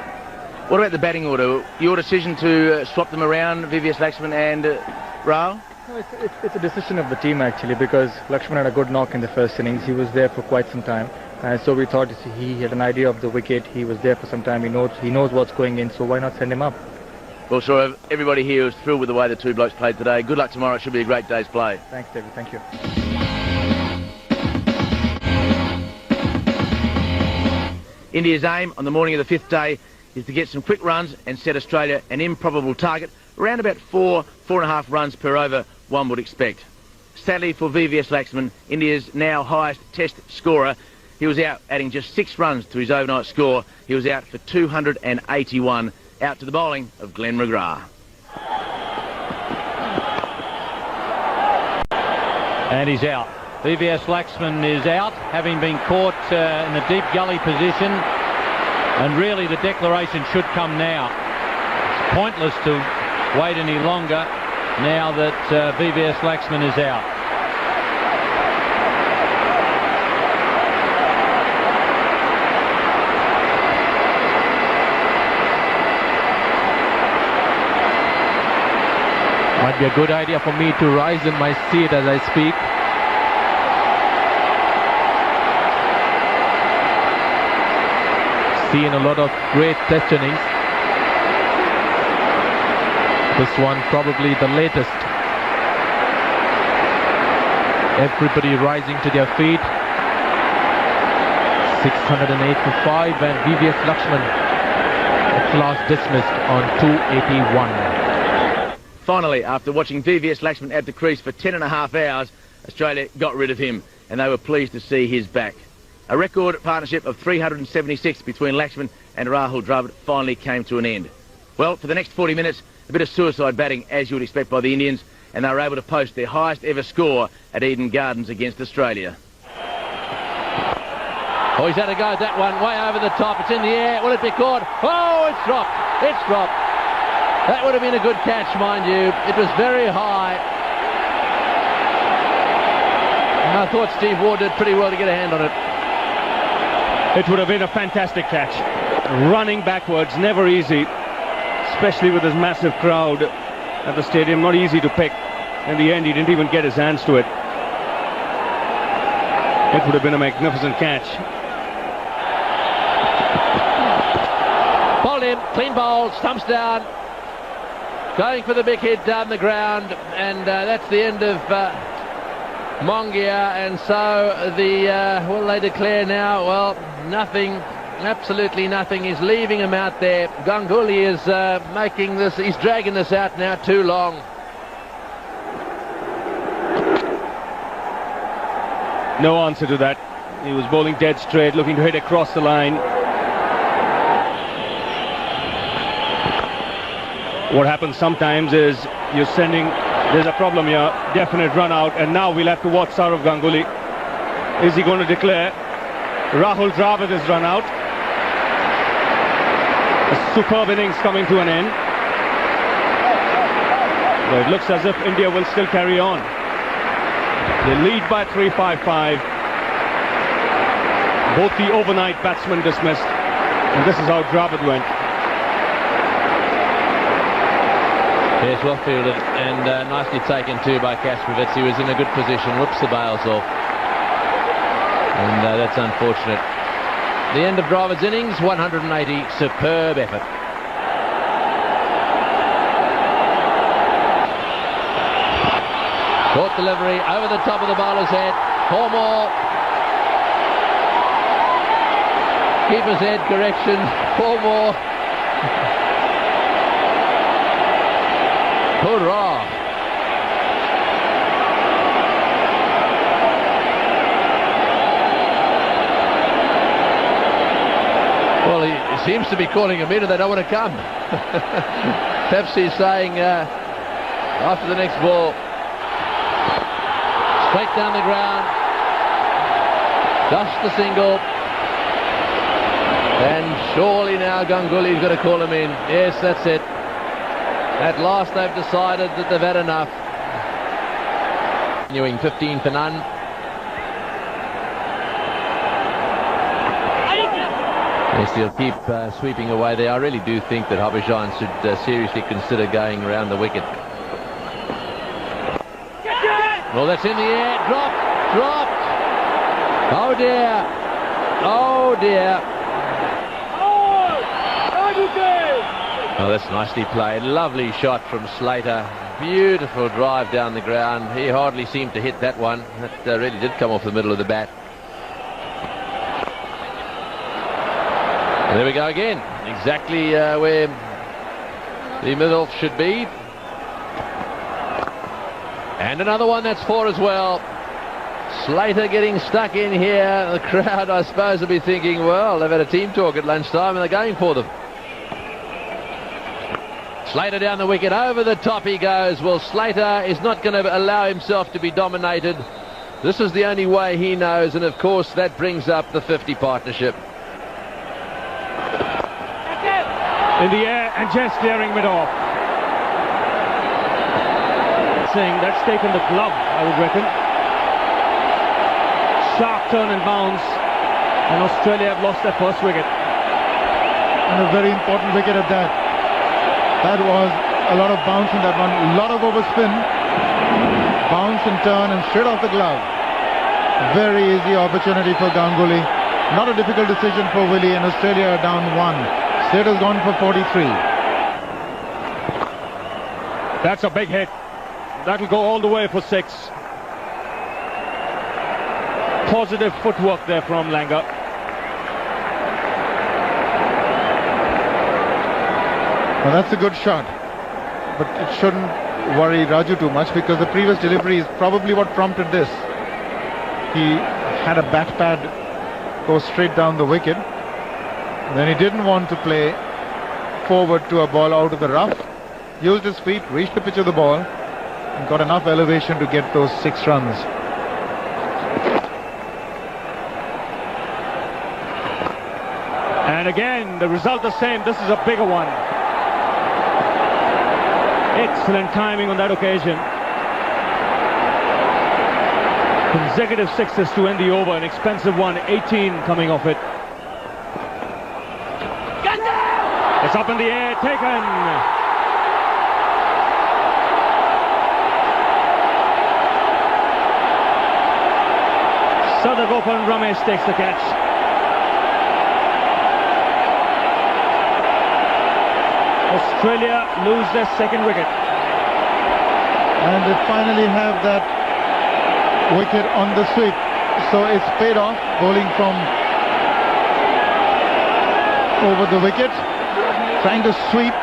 What about the batting order? Your decision to swap them around, VVS Lakshman and Rahul?
No, it's a decision of the team actually, because Lakshman had a good knock in the first innings. He was there for quite some time, and so we thought he had an idea of the wicket. He was there for some time. He knows what's going in, so why not send him up?
Well, sure, everybody here is thrilled with the way the two blokes played today. Good luck tomorrow. It should be a great day's play.
Thanks, David. Thank you.
India's aim on the morning of the fifth day is to get some quick runs and set Australia an improbable target, around about 4.5 runs per over, one would expect. Sadly for VVS Lakshman, India's now highest Test scorer, he was out adding just 6 runs to his overnight score. He was out for 281. Out to the bowling of Glenn McGrath.
And he's out. VVS Lakshman is out, having been caught in the deep gully position, and really the declaration should come now. It's pointless to wait any longer now that VVS Lakshman is out.
Might be a good idea for me to rise in my seat as I speak. Seen a lot of great Test innings. This one probably the latest. Everybody rising to their feet. 608 for 5, and VVS Lakshman at last dismissed on 281.
Finally, after watching VVS Lakshman at the crease for 10.5 hours, Australia got rid of him, and they were pleased to see his back. A record partnership of 376 between Lakshman and Rahul Dravid finally came to an end. Well, for the next 40 minutes, a bit of suicide batting, as you would expect by the Indians, and they were able to post their highest ever score at Eden Gardens against Australia.
Oh, he's had a go at that one, way over the top. It's in the air. Will it be caught? Oh, it's dropped. It's dropped. That would have been a good catch, mind you. It was very high. And I thought Steve Ward did pretty well to get a hand on it.
It would have been a fantastic catch. Running backwards, never easy, especially with this massive crowd at the stadium. Not easy to pick. In the end, he didn't even get his hands to it. It would have been a magnificent catch.
Bowled him, clean bowl, stumps down. Going for the big hit down the ground, and that's the end of Mongia, and so what will they declare now? Well, nothing, absolutely nothing. He's leaving him out there. Ganguly is making this, he's dragging this out now too long.
No answer to that. He was bowling dead straight, looking to hit across the line. What happens sometimes is you're sending, there's a problem here, definite run out, and now we'll have to watch Sourav Ganguly. Is he going to declare? Rahul Dravid is run out. A superb innings coming to an end. But it looks as if India will still carry on. They lead by 355. Both the overnight batsmen dismissed, and this is how Dravid went.
Yes, well fielded and nicely taken too by Kasparov. He was in a good position. Whoops the bails off.
And that's unfortunate. The end of Driver's innings, 180, superb effort. Short delivery over the top of the bowler's head. 4 more. Keeper's head correction. 4 more. Hurrah! Well, he seems to be calling them in and they don't want to come. Perhaps he's saying after the next ball, straight down the ground, just the single, and surely now Ganguly's got to call him in. Yes, that's it. At last they've decided that they've had enough. Continuing 15 for none. Yes, he'll keep sweeping away there. I really do think that Harbhajan should seriously consider going around the wicket. Well, that's in the air. Dropped. Oh dear. Oh dear. Oh, that's nicely played. Lovely shot from Slater. Beautiful drive down the ground. He hardly seemed to hit that one. That really did come off the middle of the bat. And there we go again. Exactly where the middle should be. And another one, that's 4 as well. Slater getting stuck in here. The crowd, I suppose, will be thinking, well, they've had a team talk at lunchtime and they're going for them. Slater down the wicket, over the top he goes. Well, Slater is not going to allow himself to be dominated. This is the only way he knows, and of course that brings up the 50 partnership.
In the air and just clearing mid off. Saying that's taken the glove, I would reckon. Sharp turn and bounce, and Australia have lost their first wicket.
And a very important wicket at that. That was a lot of bounce in that one, a lot of overspin, bounce and turn and straight off the glove. Very easy opportunity for Ganguly. Not a difficult decision for Willie, and Australia are down 1. Slater's gone for 43.
That's a big hit. That'll go all the way for 6. Positive footwork there from Langer.
Well, that's a good shot, but it shouldn't worry Raju too much because the previous delivery is probably what prompted this. He had a bat pad go straight down the wicket. Then he didn't want to play forward to a ball out of the rough. Used his feet, reached the pitch of the ball, and got enough elevation to get those 6 runs.
And again, the result the same. This is a bigger one. Excellent timing on that occasion. Consecutive 6s to end the over. An expensive one, 18 coming off it. It's up in the air, taken. Sadagopan Ramesh takes the catch. Australia lose their second wicket.
And they finally have that wicket on the sweep. So it's paid off, bowling from over the wicket, trying to sweep,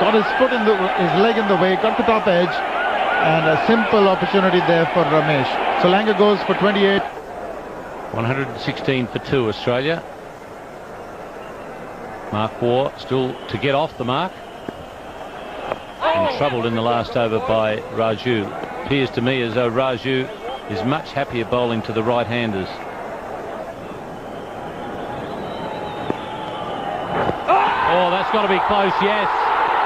got his foot in his leg in the way, got the top edge, and a simple opportunity there for Ramesh. So Langer goes for 28.
116 for 2 Australia. Mark Waugh still to get off the mark. And troubled in the last over by Raju. Appears to me as though Raju is much happier bowling to the right-handers. Oh, that's got to be close, yes.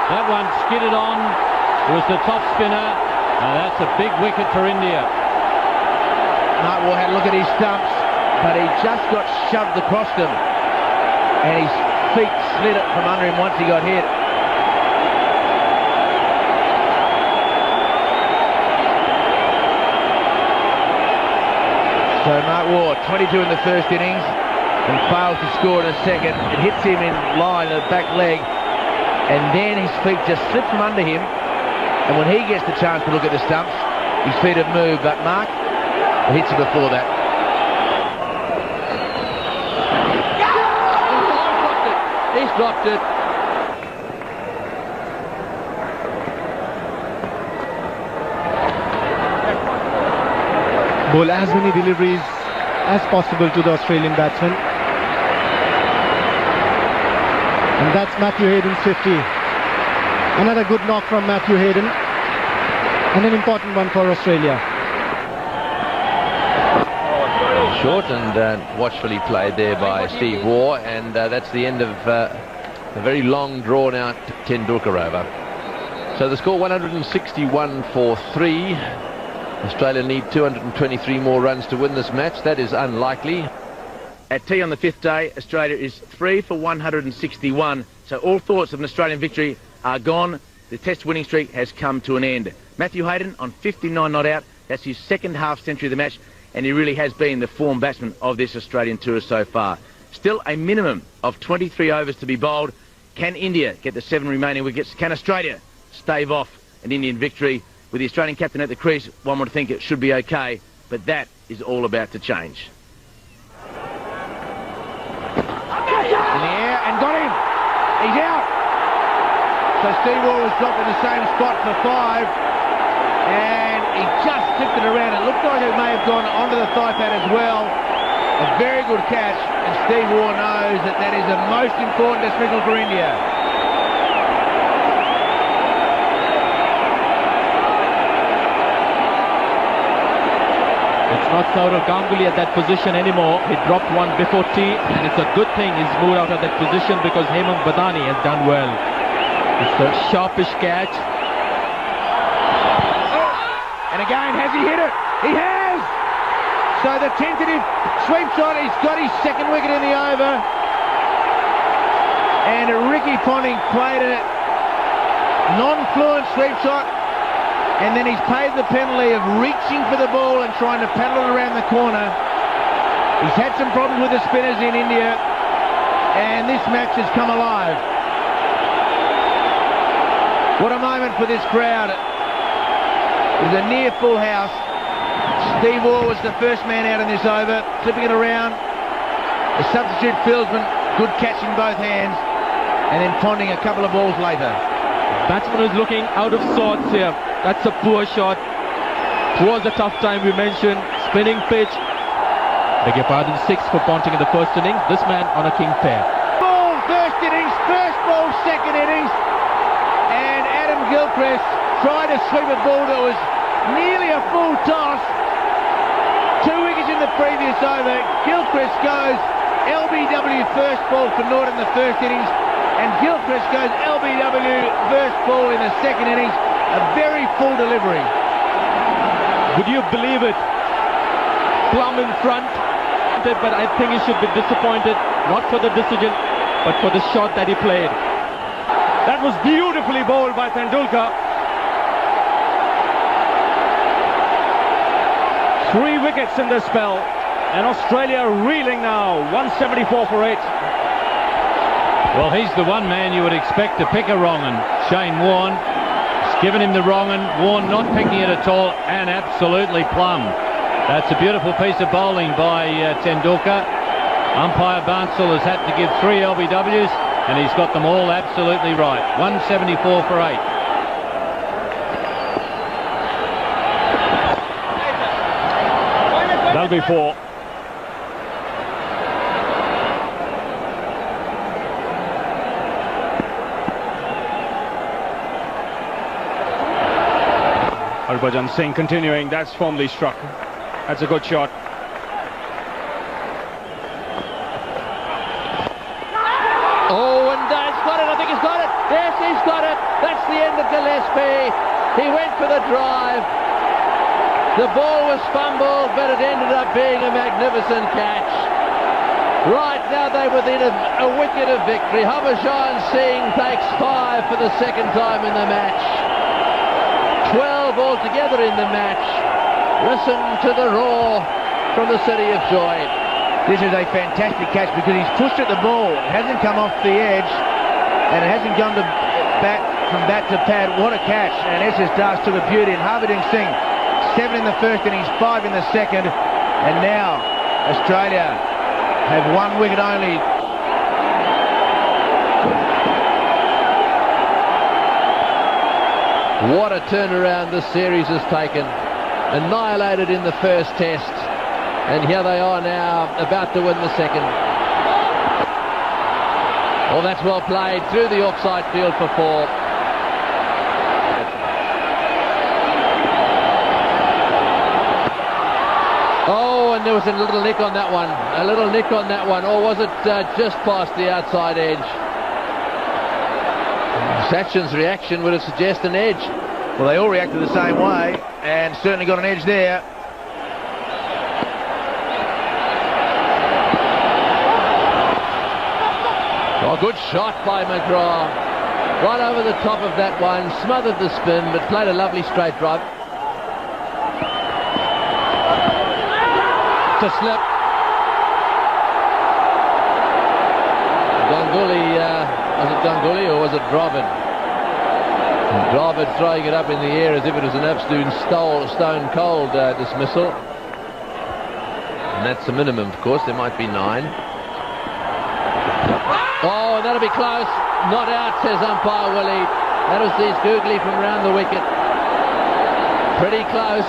That one skidded on. It was the top spinner. That's a big wicket for India.
Mark Waugh had a look at his stumps, but he just got shoved across them. And his feet slid it from under him once he got hit. So Mark
War, 22 in the first innings, and fails to score in the second. It hits him in line, the back leg, and then his feet just slip from under him, and when he gets the chance to look at the stumps, his feet have moved, but Mark, it hits him before that. He's dropped it.
Bowl as many deliveries as possible to the Australian batsman. And that's Matthew Hayden's 50. Another good knock from Matthew Hayden. And an important one for Australia.
Short and watchfully played there by Steve Waugh, and that's the end of a very long drawn out Tendulkar over. So the score 161 for 3. Australia need 223 more runs to win this match. That is unlikely. At tea on the 5th day, Australia is 3 for 161. So all thoughts of an Australian victory are gone. The Test winning streak has come to an end. Matthew Hayden on 59 not out. That's his second half century of the match, and he really has been the form batsman of this Australian tour so far. Still a minimum of 23 overs to be bowled. Can India get the 7 remaining wickets? Can Australia stave off an Indian victory? With the Australian captain at the crease, one would think it should be okay, but that is all about to change. In the air, and got him! He's out! So Steve Waugh was dropped in the same spot for 5, and he just tipped it around. It looked like it may have gone onto the thigh pad as well. A very good catch, and Steve Waugh knows that that is the most important dismissal for India.
It's not Saurav Ganguly at that position anymore. He dropped one before tea, and it's a good thing he's moved out of that position because Hemant Badani has done well. It's a sharpish catch.
And again, has he hit it? He has! So the tentative sweep shot, he's got his second wicket in the over. And Ricky Ponting played a non-fluent sweep shot. And then he's paid the penalty of reaching for the ball and trying to paddle it around the corner. He's had some problems with the spinners in India, and this match has come alive. What a moment for this crowd. It was a near full house. Steve Waugh was the first man out in this over, flipping it around. The substitute fieldsman, good catch in both hands, and then Ponting a couple of balls later.
Batsman is looking out of sorts here. That's a poor shot. It was a tough time we mentioned. Spinning pitch. Beg your pardon, 6 for Ponting in the first innings. This man on a king pair.
Ball first innings, first ball second innings. And Adam Gilchrist tried to sweep a ball that was nearly a full toss. 2 wickets in the previous over. Gilchrist goes LBW first ball for Norton in the first innings. And Gilchrist goes LBW first ball in the second innings. A very full delivery.
Would you believe it? Plum in front. But I think he should be disappointed, not for the decision, but for the shot that he played.
That was beautifully bowled by Tendulkar. 3 wickets in this spell, and Australia reeling now. 174 for 8.
Well, he's the one man you would expect to pick a wrong, and Shane Warne has given him the wrong, and Warne not picking it at all, and absolutely plumb. That's a beautiful piece of bowling by Tendulkar. Umpire Bansal has had to give 3 LBWs, and he's got them all absolutely right. 174 for 8.
That'll be 4. Harbhajan Singh continuing. That's firmly struck. That's a good shot.
Oh, and he's got it. I think he's got it. Yes, he's got it. That's the end of Gillespie. He went for the drive. The ball was fumbled, but it ended up being a magnificent catch. Right now they're within a wicket of victory. Harbhajan Singh takes 5 for the second time in the match. 12 altogether in the match. Listen to the roar from the City of Joy.
This is a fantastic catch because he's pushed at the ball. It hasn't come off the edge and it hasn't gone to from bat to pad. What a catch. And SS Das took a beauty. And Harbhajan Singh, 7 in the first innings, 5 in the second. And now Australia have 1 wicket only.
What a turnaround this series has taken. Annihilated in the first test. And here they are now, about to win the second. Well, that's well played through the offside field for 4. Oh, and there was a little nick on that one. A little nick on that one. Or was it just past the outside edge? Sachin's reaction would have suggested an edge.
Well, they all reacted the same way and certainly got an edge there.
Oh, good shot by McGrath. Right over the top of that one. Smothered the spin, but played a lovely straight drive. To slip. Ganguly, was it Ganguly or was it Dravid? Dravid throwing it up in the air as if it was an absolute stone cold dismissal. And that's the minimum, of course. There might be 9. Oh, that'll be close. Not out, says umpire Willie. That was his googly from round the wicket. Pretty close.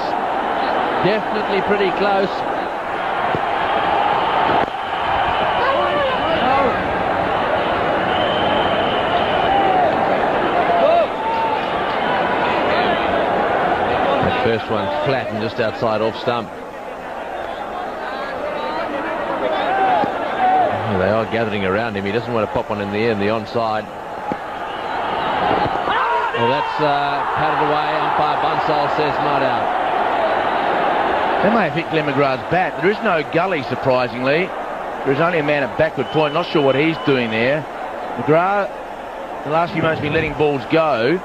Definitely pretty close. The first one flat and just outside off stump. They are gathering around him. He doesn't want to pop one in the air in the onside. Well, that's patted away. Umpire Bansal says not out.
They may have hit Glenn McGrath's bat. There is no gully, surprisingly. There is only a man at backward point. Not sure what he's doing there. McGrath, the last few moments, has been letting balls go.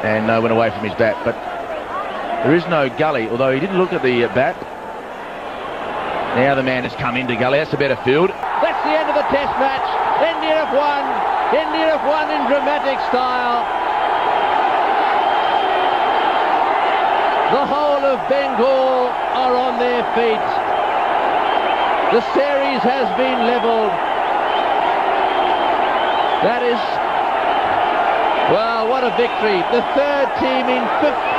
And went away from his bat. But there is no gully, although he did look at the bat. Now the man has come into gully. That's a better field.
That's the end of the test match. India have won. India have won in dramatic style. The whole of Bengal are on their feet. The series has been levelled. That is, well, what a victory. The third team in 50.